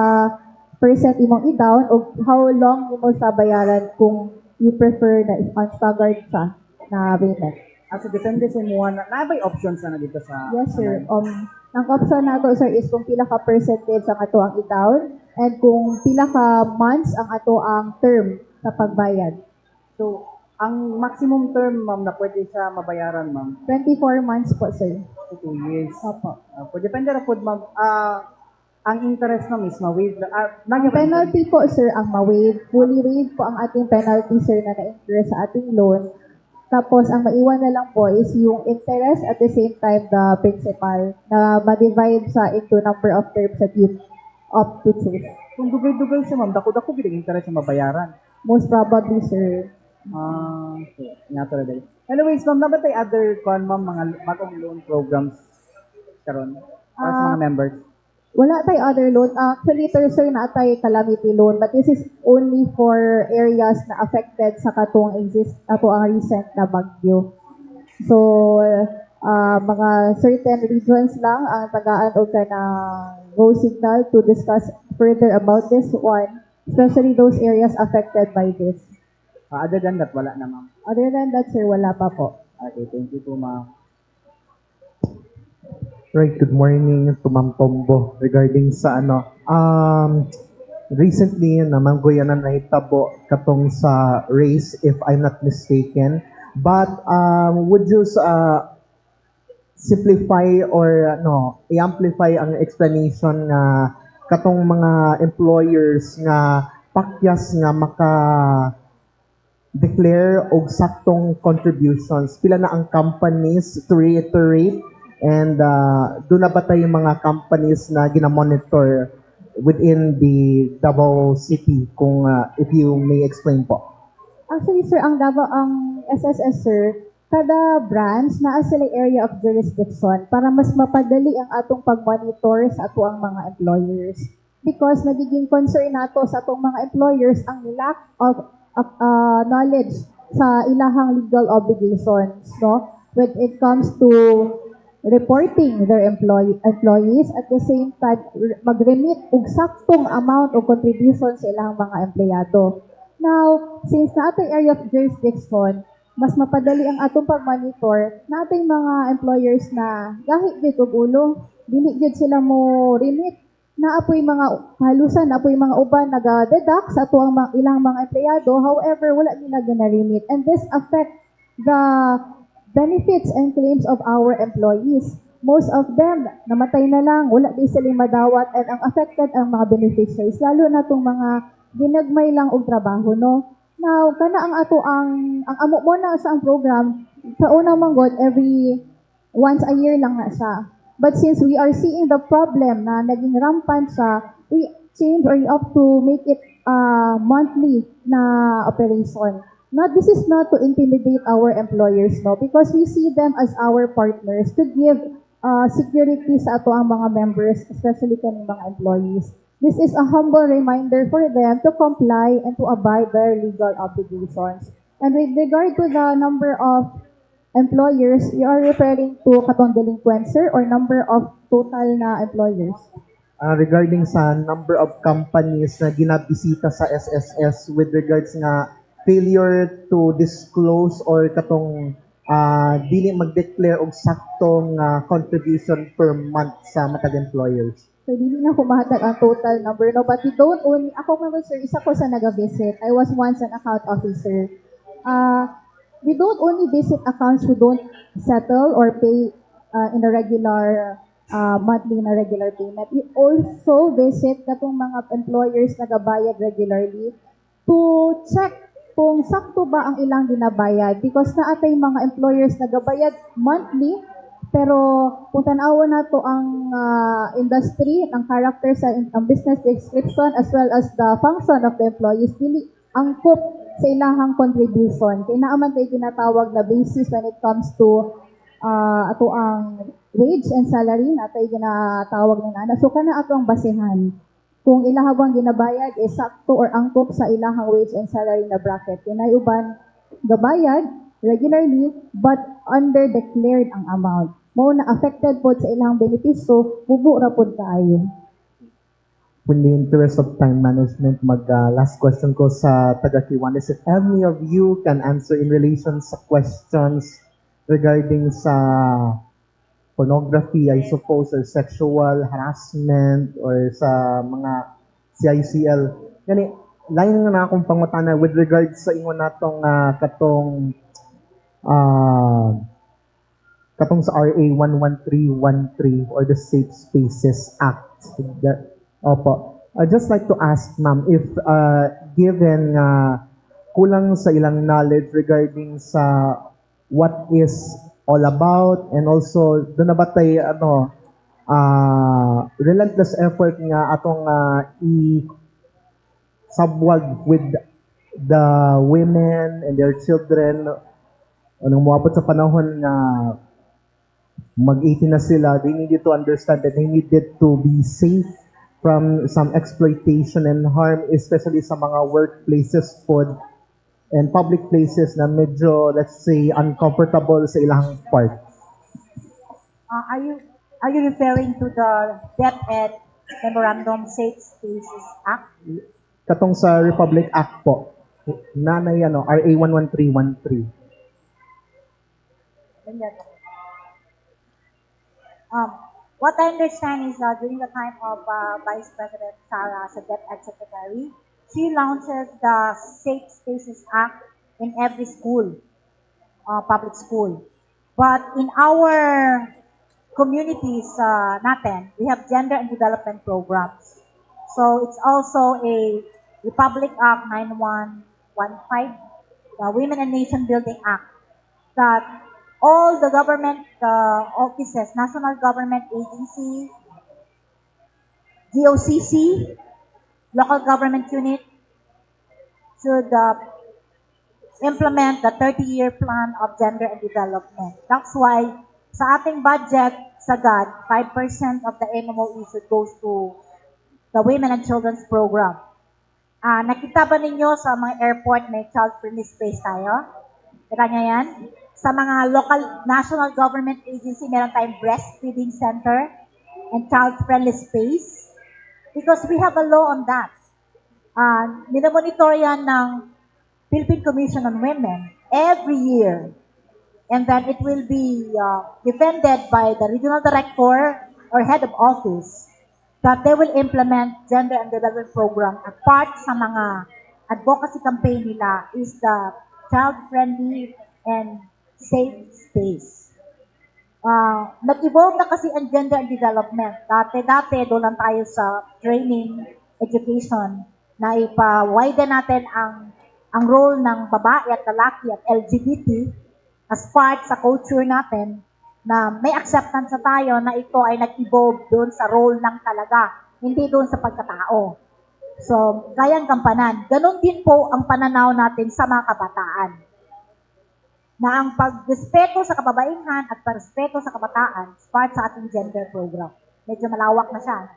percent imong i-down o how long mo sa bayaran kung you prefer na on staggered siya na payment. So depende sa mo na may options na dito sa Yes, sir. Ang option nato, sir, is kung pila ka percentage ang ato ang i-down and kung pila ka months ang ato ang term sa pagbayad. So ang maximum term ma'am na pwede siya mabayaran ma'am 24 months po, sir. 2 years. Opo. Depende ra pod ma'am. Ang interest ma'am is ma-waive. Ang penalty po, sir, ang ma-waive. Fully waive po ang ating penalty, sir, na na-interest sa ating loan. Tapos, ang maiwan na lang po is yung interest at the same time the principal na ma-divide sa into number of terms that you opt to choose. Kung dugay-dugay siya ma'am, dako-dako gid ang interest sa mabayaran. Most probably, sir. So, natural. Anyways, ma'am, nabatay other ma'am, mga bagong loan programs karon para sa mga members? Wala tayo other loan. Actually, sir, na tayo calamity loan, but this is only for areas na affected sa katong ang recent na bagyo. So, mga certain regions lang ang tagaan o ka ng go signal to discuss further about this one, especially those areas affected by this. Other than that, wala na ma'am. Other than that, sir, wala pa po. Okay, thank you po ma'am. Right, good morning to Ma'am Tombo regarding sa recently naman ko yan na nahitabo katong sa race if I'm not mistaken, but would you simplify or i-amplify ang explanation nga katong mga employers nga pakyas nga maka declare og saktong contributions, pila na ang companies to reiterate, and doon na ba tayo yung mga companies na ginamonitor within the Davao City, kung if you may explain po? Actually, sir, ang SSS, sir, kada branch na sila area of jurisdiction para mas mapadali ang atong pag-monitor sa ato ang mga employers. Because nagiging concern nato sa atong mga employers ang lack of knowledge sa ilahang legal obligations, no? when it comes to reporting their employees at the same time mag-remit og saktong amount o contribution sa ilang mga empleyado. Now, since na atong area of jurisdiction, mas mapadali ang atong pag-monitor na ating mga employers na gahit gyud og ulo, dili gyud sila mo remit na apoy mga halusan, na apoy mga uban naga-deduct sa ato ang ilang mga empleyado, however, wala nila gina-remit. And this affect the benefits and claims of our employees. Most of them, namatay na lang, wala di sila madawat, and ang affected ang mga beneficiaries, lalo na itong mga ginagmay lang og trabaho, no? Now, kana ang ato ang amo mo na sa ang program, sa unang manggod, every once a year lang na siya. But since we are seeing the problem na naging rampant siya, we change or we opt to make it monthly na operation. Now, this is not to intimidate our employers, no, because we see them as our partners to give security sa ato ang mga members, especially kaning mga employees. This is a humble reminder for them to comply and to abide their legal obligations. And with regard to the number of employers, you are referring to katong delinquents, sir, or number of total na employers? Regarding sa number of companies na ginabisita sa SSS with regards nga failure to disclose or katong dili mag-declare og saktong contribution per month sa matag employers. So, dili na ko mahatag ang total number, no? But we don't only, ako naman, sir, isa ko sa nag-visit. I was once an account officer. We don't only visit accounts who don't settle or pay in a regular, monthly na regular payment. We also visit katong mga employers na gabayad regularly to check kung sakto ba ang ilang ginabayad. Because naatay mga employers na gabayad monthly, pero kung tanawon nato ang industry, ang character sa ang business description as well as the function of the employees, dili angkop sa ilahang contribution. Kaya naaman tayo tinatawag na basis when it comes to ato ang wage and salary na tayo ginatawag na nana. So kana ato ang basehan. Kung ilahang ginabayad is sakto or angkop sa ilahang wage and salary na bracket. Kaya uban gabayad regularly but under-declared ang amount. Mo na affected po sa ilang benepisyo, bubo ra pod kaayo. In the interest of time management, last question ko sa taga Kiwanis. If any of you can answer in relation sa questions regarding sa pornography, I suppose, or sexual harassment, or sa mga CICL. Yani, lain nga na akong pangutana with regards sa ingon natong katong sa RA 11313 or the Safe Spaces Act. Opo. I'd just like to ask, ma'am, if given kulang sa ilang knowledge regarding sa what is all about, and also doon na ba tayo relentless effort nga atong i-subwag with the women and their children nung muabot sa panahon nga mag-18 na sila, they needed to understand that they needed to be safe from some exploitation and harm, especially sa mga workplaces po and public places na medyo, let's say, uncomfortable sa ilang part. Are you referring to the DepEd Memorandum Safe Spaces Act? Katong sa Republic Act po, nanay RA 11313. What I understand is during the time of Vice President Sara as a DepEd Secretary, she launches the Safe Spaces Act in every school, public school. But in our communities natin, we have gender and development programs. So it's also a Republic Act 9115, the Women and Nation Building Act, that all the government offices, national government agency, GOCC, local government unit should implement the 30-year plan of gender and development. That's why sa ating budget, sagad, 5% of the MMOE should goes to the Women and Children's Program. Nakita ba ninyo sa mga airport may child-friendly space tayo? Kita niya yan? Sa mga local, national government agency, meron tayong breastfeeding center and child-friendly space because we have a law on that. Minomonitor yan ng Philippine Commission on Women every year. And then it will be defended by the regional director or head of office that they will implement gender and development program. At part sa mga advocacy campaign nila is the child-friendly and safe space. Nag-evolve na kasi ang gender and development. Dati doon lang tayo sa training, education, na ipa-widen natin ang role ng babae at lalaki at LGBT as part sa culture natin na may acceptance na tayo na ito ay nag-evolve doon sa role ng talaga, hindi doon sa pagkatao. So, kayang gampanan. Ganon din po ang pananaw natin sa mga kabataan. Na ang pagrespeto sa kababaihan at pagrespeto sa kabataan is part sa ating gender program. Medyo malawak na siya.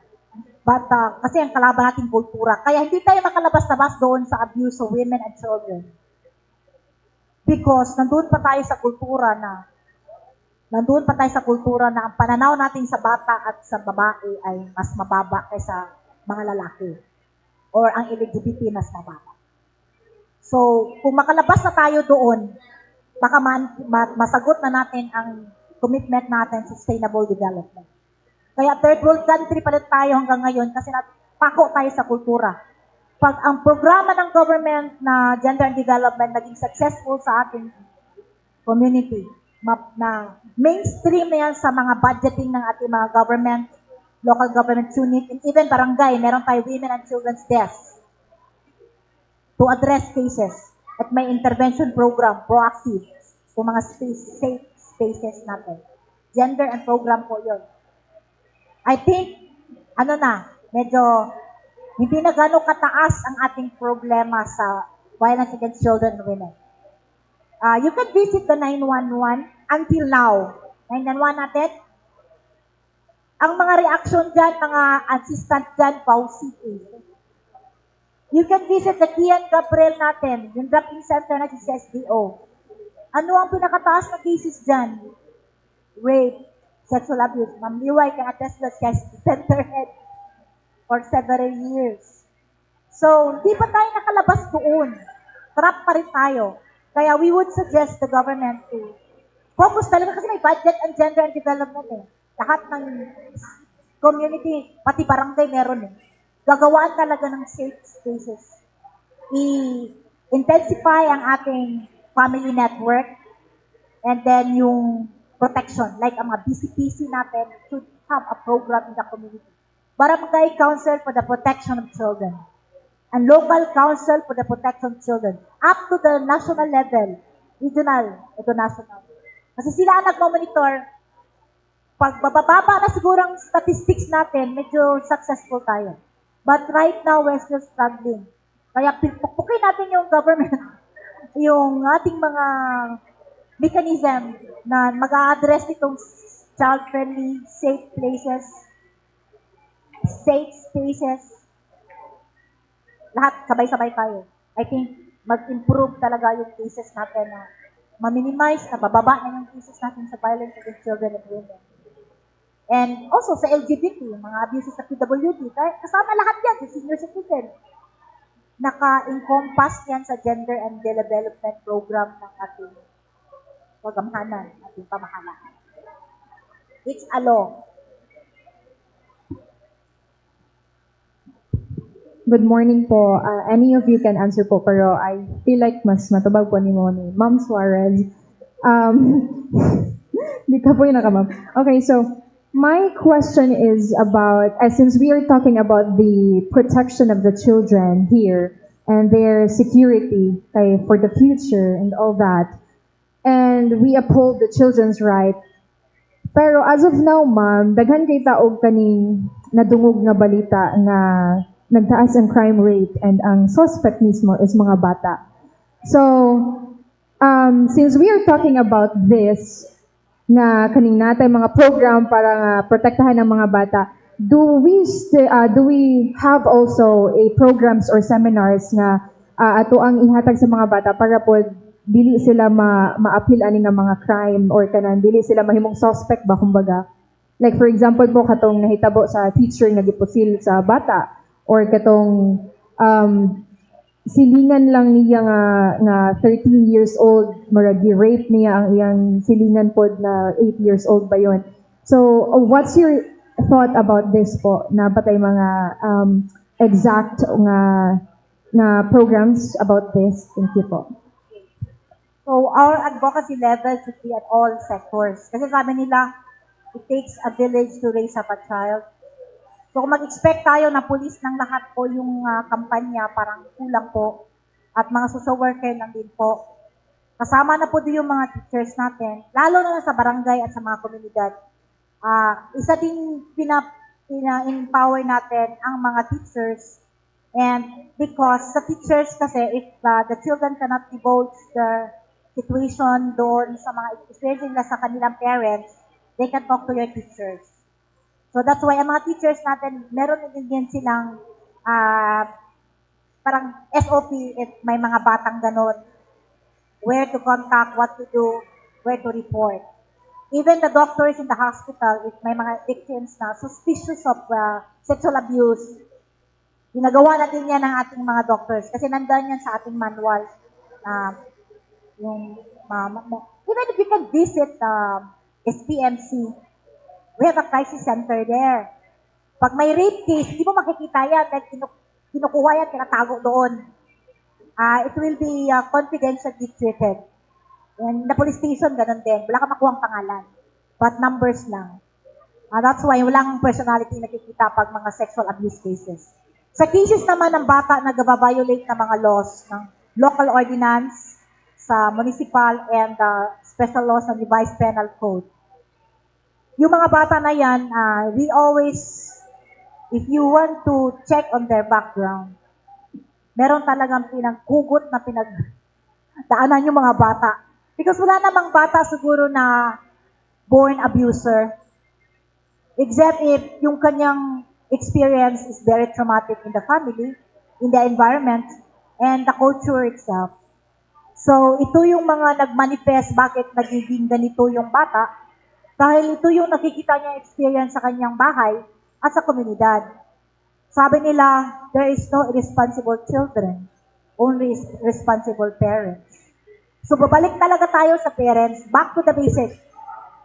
But kasi ang kalaban nating kultura. Kaya hindi tayo makalabas-labas doon sa abuse of women and children. Because nandun pa tayo sa kultura na ang pananaw natin sa bata at sa babae ay mas mababa kaysa mga lalaki. Or ang LGBT mas mababa. So, kung makalabas na tayo doon, baka masagot na natin ang commitment natin sa sustainable development. Kaya third world country pa rin tayo hanggang ngayon kasi napako tayo sa kultura. Pag ang programa ng government na gender and development naging successful sa ating community, na mainstream na yan sa mga budgeting ng ating mga government, local government unit, and even barangay, meron tayo women and children's desk to address cases at may intervention program, proactive, sa mga safe spaces natin. Gender and program po yun. I think, medyo hindi na gano'ng kataas ang ating problema sa violence against children and women. You can visit the 911 until now. 911 natin. Ang mga reaction dyan, mga assistant dyan, pausi. You can visit the Kian Gabriel natin, yung dropping center na si SDO. Ano ang pinakataas na cases dyan? Rape, sexual abuse. Ma'am Liway can attest to the center head for several years. So, hindi pa tayo nakalabas doon. Trap pa rin tayo. Kaya we would suggest the government to focus talaga kasi may budget and gender and development eh. Lahat ng community, pati barangay meron eh. Gagawaan talaga ng safe spaces. I-intensify ang ating family network and then yung protection, like ang mga BCPC natin should have a program in the community. Barangay Council for the Protection of Children and Local Council for the Protection of Children up to the national level, regional, ito national. Kasi sila ang nagmamonitor. Pag bababa na siguro ang statistics natin, medyo successful tayo. But right now, we're still struggling. Kaya pupukin natin yung government, yung ating mga mechanism na mag-a-address itong child-friendly, safe places, safe spaces. Lahat, sabay-sabay tayo. I think, mag-improve talaga yung cases natin na ma-minimize, na bababa na yung cases natin sa violence against children and women. And also sa LGBT, mga abuses sa PWD, kasama lahat yan sa senior citizen. Naka-encompass yan sa gender and development program ng ating pagamhanan, ating pamahalaan. It's a law. Good morning po. Any of you can answer po, pero I feel like mas matubag po ni Ma'am Suarez. Di ka po yung nakamam. Okay, so my question is about, since we are talking about the protection of the children here and their security for the future and all that, and we uphold the children's right. Pero as of now, ma'am, daghan kay taog kaning nadungog nga balita nga nagtaas ang crime rate and ang suspect mismo is mga bata. So, since we are talking about this, nga kaning natay mga program para nga protektahan ang mga bata, do we have also a programs or seminars nga ato ang ihatag sa mga bata para po dili sila ma-appeal ani nga mga crime or kanan dili sila mahimong suspect ba kumbaga. Like for example po katong nahitabo sa teacher nga gipusil sa bata or katong silingan lang niya nga 13 years old murag rape niya ang iyang silingan pod na 8 years old ba yon. So what's your thought about this po na batay mga exact nga programs about this? Thank you po. So our advocacy level should be at all sectors. Kasi sabi nila, it takes a village to raise up a child. So kung mag-expect tayo na pulis ng lahat po yung kampanya, parang kulang po. At mga social worker lang din po. Kasama na po din yung mga teachers natin, lalo na sa barangay at sa mga komunidad. Isa din pina-empower natin ang mga teachers. And because sa teachers kasi, if the children cannot divulge their situation doon sa mga experience nila sa kanilang parents, they can talk to your teachers. So that's why ang mga teachers natin, meron din silang parang SOP if may mga batang ganon, where to contact, what to do, where to report. Even the doctors in the hospital, if may mga victims na suspicious of sexual abuse, ginagawa natin yan ng ating mga doctors kasi nandun yan sa ating manual. Even if you can visit SPMC, we have a crisis center there. Pag may rape case, hindi mo makikita yan dahil kinukuha yan, tinatago doon. It will be confidentially treated. And the police station, ganun din. Wala ka makuhang pangalan. But numbers lang. That's why walang personality nakikita pag mga sexual abuse cases. Sa cases naman ng bata na nag-violate ng mga laws ng local ordinance, sa municipal and special laws ng revised penal code. Yung mga bata na yan, we always, if you want to check on their background, meron talagang pinaghugot na pinagdaanan yung mga bata. Because wala namang bata siguro na born abuser, except if yung kanyang experience is very traumatic in the family, in the environment, and the culture itself. So, ito yung mga nag-manifest bakit nagiging ganito yung bata dahil ito yung nakikita niya experience sa kanyang bahay at sa komunidad. Sabi nila, there is no irresponsible children, only responsible parents. So, babalik talaga tayo sa parents, back to the basics.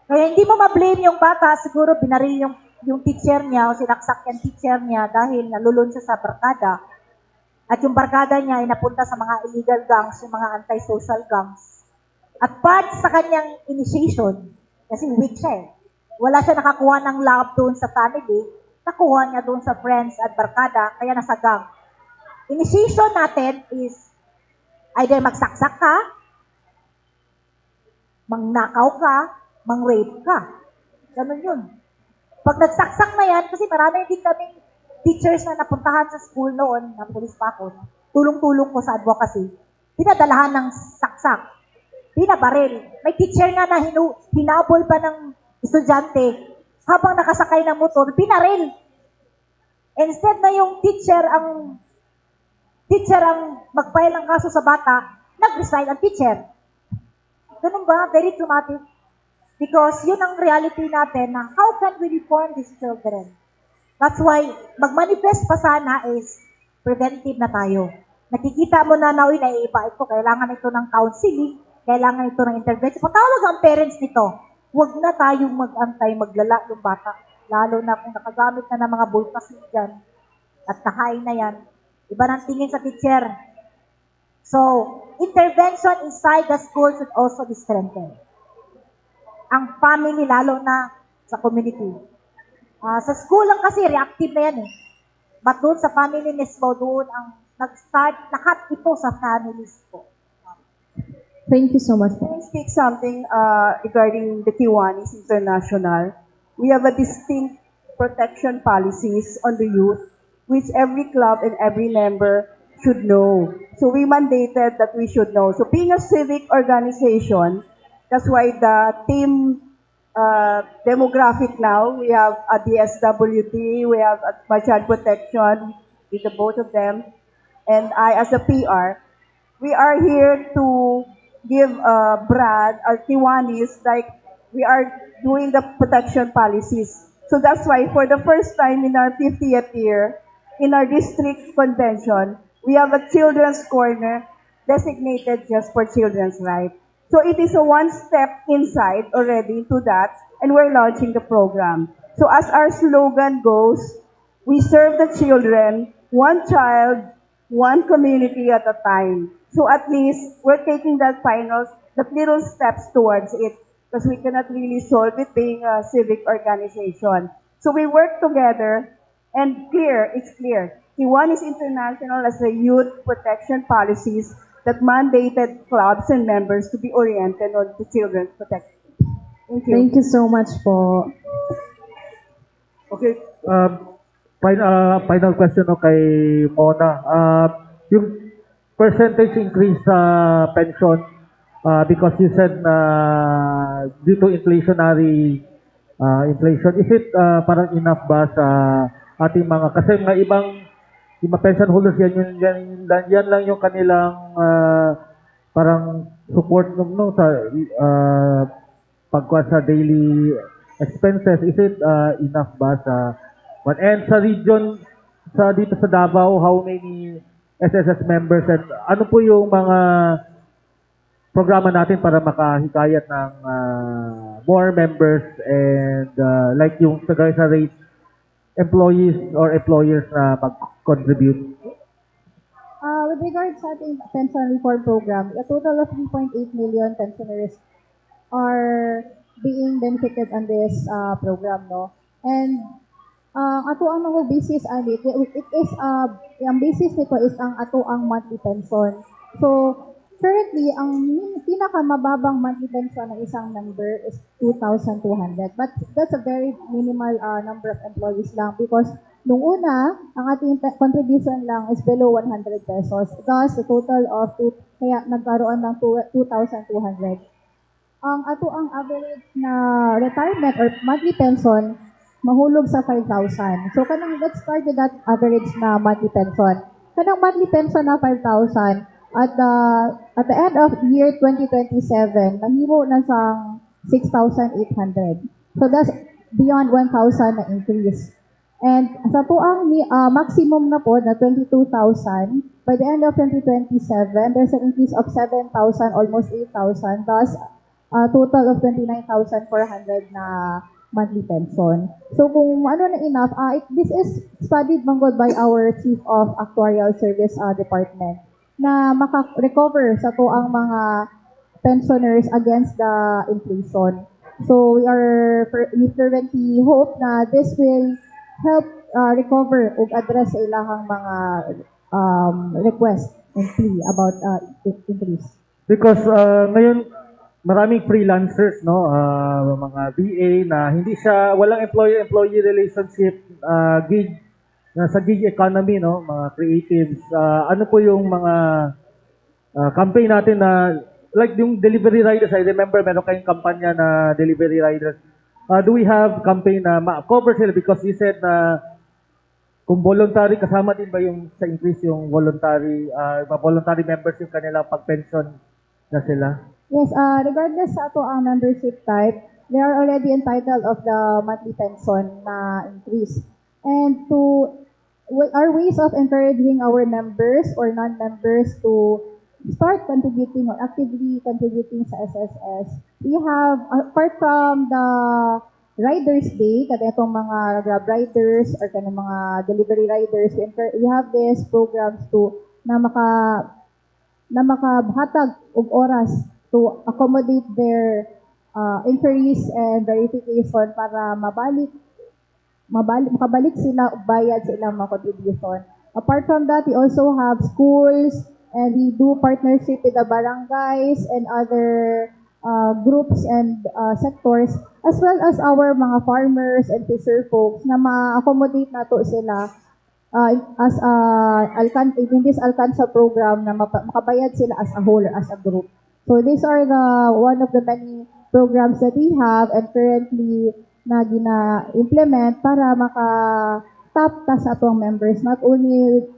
Kaya hindi mo ma-blame yung bata, siguro binaril yung teacher niya o sinaksak yung teacher niya dahil nalulun siya sa barkada. At yung barkada niya ay napunta sa mga illegal gangs, yung mga anti-social gangs. At part sa kanyang initiation, kasi weak siya eh. Wala siya nakakuha ng love doon sa family, nakuha niya doon sa friends at barkada, kaya nasa gang. Initiation natin is either magsaksak ka, mangnakaw ka, mang-rape ka. Ganun yun. Pag nagsaksak na yan, kasi marami din kaming teachers na napuntahan sa school noon, na pulis pa ako, tulong-tulong ko sa advocacy, pinadalahan ng saksak, pinabaril. May teacher nga na hinabol pa ng estudyante, habang nakasakay ng motor, pinaril. Instead na yung teacher ang mag-file ng kaso sa bata, nag-resign ang teacher. Ganun ba? Very traumatic. Because yun ang reality natin na how can we reform these children? That's why, mag-manifest pa sana is preventive na tayo. Nakikita mo na naiiba ito, kailangan ito ng counseling, kailangan ito ng intervention. Patawag ang parents nito. Huwag na tayong mag-antay, maglala yung bata. Lalo na kung nakagamit na ng mga bulkasin dyan at nakain na yan. Iba ng tingin sa teacher. So, intervention inside the school should also be strengthened. Ang family, lalo na sa community. Sa school lang kasi, reactive na yan eh. But doon sa family mismo, doon ang nag-start, lahat ito sa families po. Thank you so much. Can I speak something regarding the Kiwanis International? We have a distinct protection policies on the youth, which every club and every member should know. So we mandated that we should know. So being a civic organization, that's why the team demographic now, we have a DSWD, we have a child protection with the both of them, and I as a PR, we are here to give Brad, our Kiwanis, like we are doing the protection policies. So that's why for the first time in our 50th year, in our district convention, we have a children's corner designated just for children's rights. So it is a one step inside already to that, and we're launching the program. So as our slogan goes, we serve the children, one child, one community at a time. So at least we're taking that the little steps towards it, because we cannot really solve it being a civic organization. So we work together, and it's clear. Kiwanis International as a youth protection policies that mandated clubs and members to be oriented on the children's protection. Thank you. Thank you so much po. Okay, final question no kay Mona. Yung percentage increase sa pension, because you said na due to inflationary inflation, is it parang enough ba sa ating mga, kasi mga ibang pension holders, yan lang yung kanilang parang support no sa pagkuha sa daily expenses. Is it enough ba sa and sa region, dito sa Davao, how many SSS members, and ano po yung mga programa natin para makahikayat ng more members and like yung sa rate employees or employers na mag-contribute? With regards sa ating pension reform program, a total of 3.8 million pensioners are being benefited on this program, no? And ato ang mga basis it is ang basis nito is ang ato ang monthly pension. So currently ang pinakamababang monthly pension ng isang member is 2,200, but that's a very minimal number of employees lang, because nung una ang ating contribution lang is below 100 pesos. Thus the total of kaya nagkaroon ng 2,200. Ang ato ang average na retirement or monthly pension mahulog sa 5,000. So kanang let's start with that average na monthly pension. Kanang monthly pension na 5,000 at the end of year 2027 nahimo na sang 6,800. So that's beyond 1,000 na increase. And sa to ang maximum na po na 22,000, by the end of 2027 there's an increase of 7,000, almost 8,000. Thus total of 29,400 na monthly pension. So kung ano na enough, this is studied manggod by our Chief of Actuarial Service Department na maka-recover sa to ang mga pensioners against the inflation. So we fervently hope na this will help recover o address sa ilahang mga request and plea about increase. Because ngayon maraming freelancers, no, mga VA na hindi siya, walang employer-employee relationship, gig, sa gig economy, no, mga creatives. Ano po yung mga campaign natin na, like yung delivery riders, I remember meron kayong kampanya na delivery riders. Do we have campaign na ma-cover sila? Because you said na kung voluntary, kasama din ba yung sa increase yung voluntary members yung kanilang pag-pension na sila? Yes, regardless sa ato ang membership type, they are already entitled of the monthly pension na increase. And our ways of encouraging our members or non-members to start contributing or actively contributing sa SSS, we have, apart from the Riders Day, kada itong mga Grab riders or kada mga delivery riders, we have these programs na makahatag og oras to accommodate their inquiries and verification para makabalik sila o bayad sa ilang mga contribution. Apart from that, we also have schools and we do partnership with the barangays and other groups and sectors, as well as our mga farmers and fisher folks na ma-accommodate nato sila as in this Alcanza program na makabayad sila as a whole or as a group. So these are one of the many programs that we have and currently na gina-implement para maka-tap ta sa atong members, not only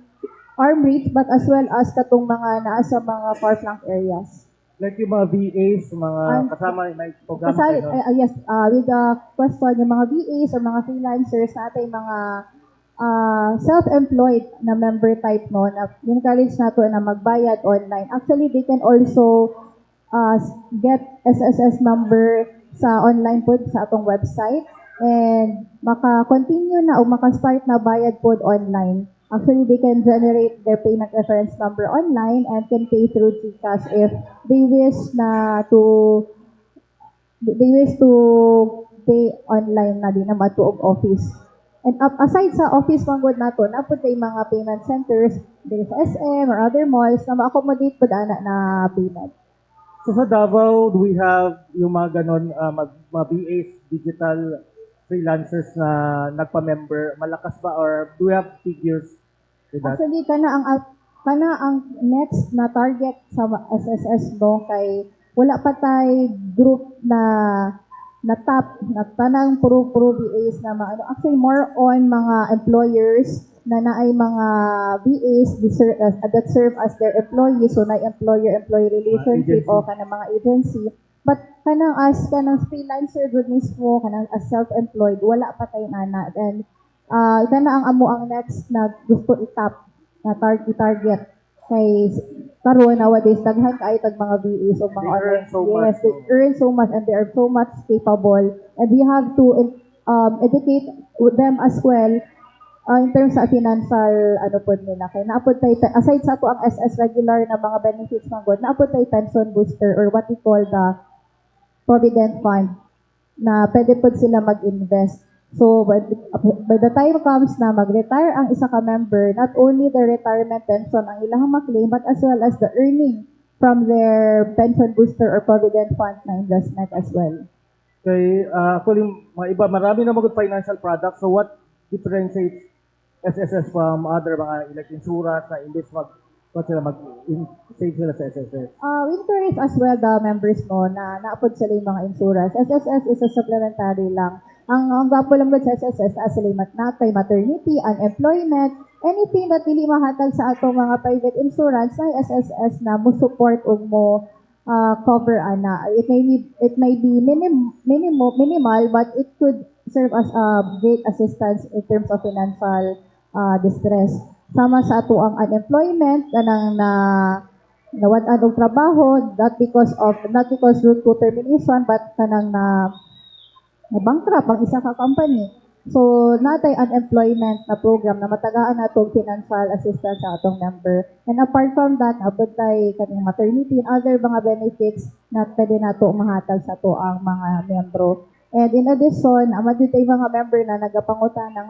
arm reach but as well as katong mga naa sa mga far-flung areas. Like yung mga VAs, mga Ang- kasama may programa Kasali, kayo. yes, with the question, yung mga VAs or mga freelancers natin, mga self-employed na member type no, na encourage nato na magbayad online. Actually, they can also get SSS number sa online pod sa atong website and maka-continue na o maka-start na bayad pod online. Actually, they can generate their payment reference number online and can pay through GCash if they wish to pay online na din na matuog office. And aside sa office manggod nato, napod kay mga payment centers, there's SM or other malls na ma-accommodate pod ana na payment. So sa Davao, do we have yung mga ganon, mga VAs, digital freelancers na nagpa-member? Malakas ba or do we have figures with that? Actually, kana ang next na target sa SSS no kay wala pa tay group na top na tanang puro VAs na mga ano. Actually, more on mga employers na naay mga VAs that serve as their employees, so na employer-employee relationship o kanang mga agency. But kanang freelancer good mismo, kanang as self-employed, wala pa tayo ana. And kana ang amo ang next na gusto itap na target kay karon nowadays daghan kay tag mga VAs o mga They earn so much. yes, they earn so much and they are so much capable, and we have to educate them as well in terms sa financial ano po nila. Kay naapod tayo, aside sa to ang SS regular na mga benefits ng God, naapod tayo pension booster or what we call the provident fund na pwede po sila mag-invest. So, by the time comes na mag-retire ang isa ka member, not only the retirement pension ang ilang maklaim, but as well as the earning from their pension booster or provident fund na investment as well. Kay actually, mga iba, marami na mga financial products. So what differentiates SSS from other mga like insurance na imbes save sila sa SSS? We encourage as well the members mo na naapod sila yung mga insurance. SSS is a supplementary lang. Ang gwapo lang sa SSS na sila natay maternity, unemployment, anything that dili mahatag sa atong mga private insurance na SSS na mo support o mo cover ana. It may be minimal, but it could serve as a great assistance in terms of financial distress. Sama sa ato ang unemployment kanang nawadan og trabaho not because due to termination, but kanang na bankrupt ang isa ka company. So, natay unemployment na program na matagaan natong financial assistance sa atong member. And apart from that, abot tay kaning maternity and other mga benefits na pwede nato mahatag sa to ang mga membro. And in addition, amadyo tay mga member na nagapangutan ng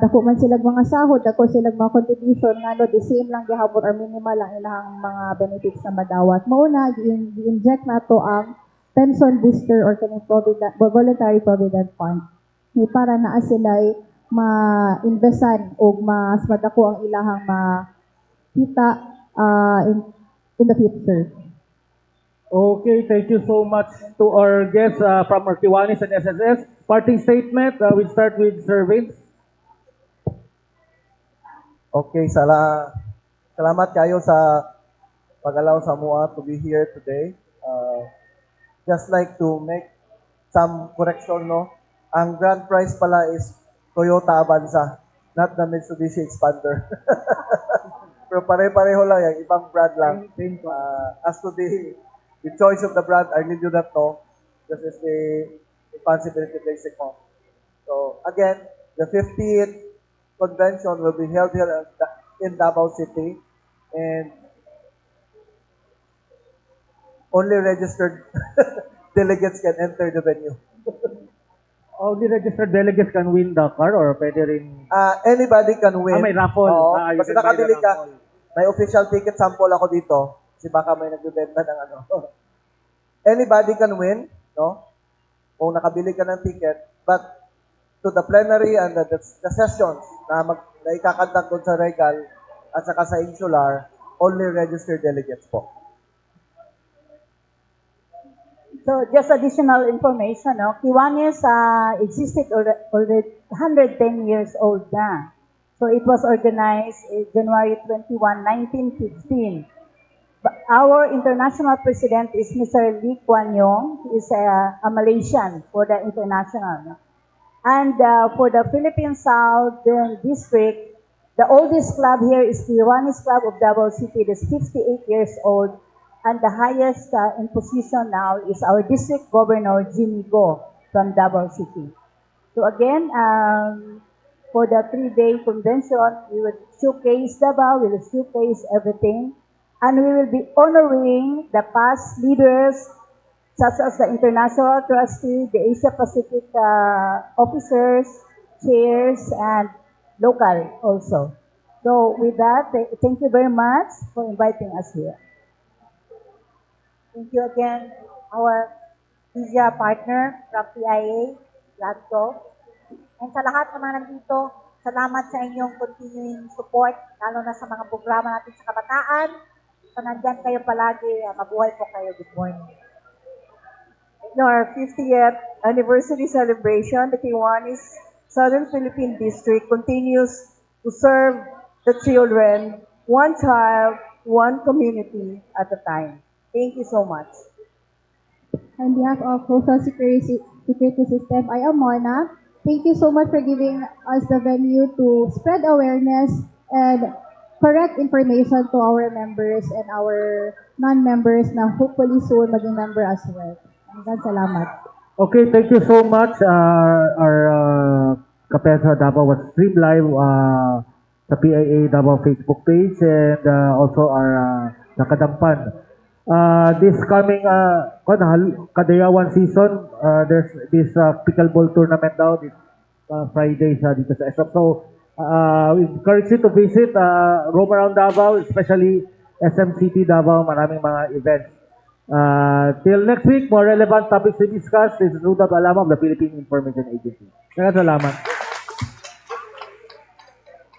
dako man sila mga sahod, dako sila mga contribution the same lang gihapon or minimal lang ilang mga benefits na madawat. Mao na gi-inject nato ang pension booster or kaning voluntary provident fund. Para naa sila ma-investan o mas madako ang ilahang makita in the future. Okay, thank you so much to our guests from our Kiwanis and SSS. Parting statement, we'll start with Sir Vince. Okay, salamat kayo sa pag-allow sa MUA to be here today. Just like to make some correction, no? Ang grand prize pala is Toyota Avanza, not the Mitsubishi Expander. Pero pare-pareho lang yan, ibang brand lang. As to the choice of the brand, I really do not know. This is the responsibility basic mo. So again, the 50th convention will be held here in Davao City, and only registered delegates can enter the venue. Only registered delegates can win the car or pwede rin... Anybody can win. may raffle. Oo, You basta can buy the nakabili ka. raffle. May official ticket sample ako dito. Kasi baka may nagbibenta ng Anybody can win, no? Kung nakabili ka ng ticket. But to the plenary and the sessions na ikakandak doon sa Regal at saka sa Insular, only registered delegates po. So, just additional information, no? Kiwanis existed already 110 years old na. So, it was organized January 21, 1915. Our international president is Mr. Lee Kuan Yew. He is a Malaysian for the international. And for the Philippine Southern District, the oldest club here is the Kiwanis Club of Davao City. It is 58 years old. And the highest in position now is our District Governor, Jimmy Go, from Davao City. So again, for the 3-day convention, we will showcase Davao, we will showcase everything. And we will be honoring the past leaders such as the International Trustee, the Asia Pacific officers, chairs, and local also. So with that, thank you very much for inviting us here. Thank you again, our media partner from PIA, Ladco. And sa lahat ng mga nandito, salamat sa inyong continuing support, lalo na sa mga programa natin sa kabataan. So nandyan kayo palagi, mabuhay po kayo. Good morning. In our 50th anniversary celebration, the Kiwanis Southern Philippine District continues to serve the children, one child, one community at a time. Thank you so much. On behalf of Social Security System, I am Mona. Thank you so much for giving us the venue to spread awareness and correct information to our members and our non-members na hopefully soon maging member as well. Hanggang salamat. Okay, thank you so much. Our Kapihan sa Davao was streamed live sa PIA Davao Facebook page and also our Nakadampan. This coming Kadayawan season, there's this pickleball tournament daw this Friday dito sa ESOP. So, we encourage you to visit, roam around Davao, especially SMCT Davao, maraming mga events. Till next week, more relevant topics to discuss. This is Rudolph Alama of the Philippine Information Agency. Salamat.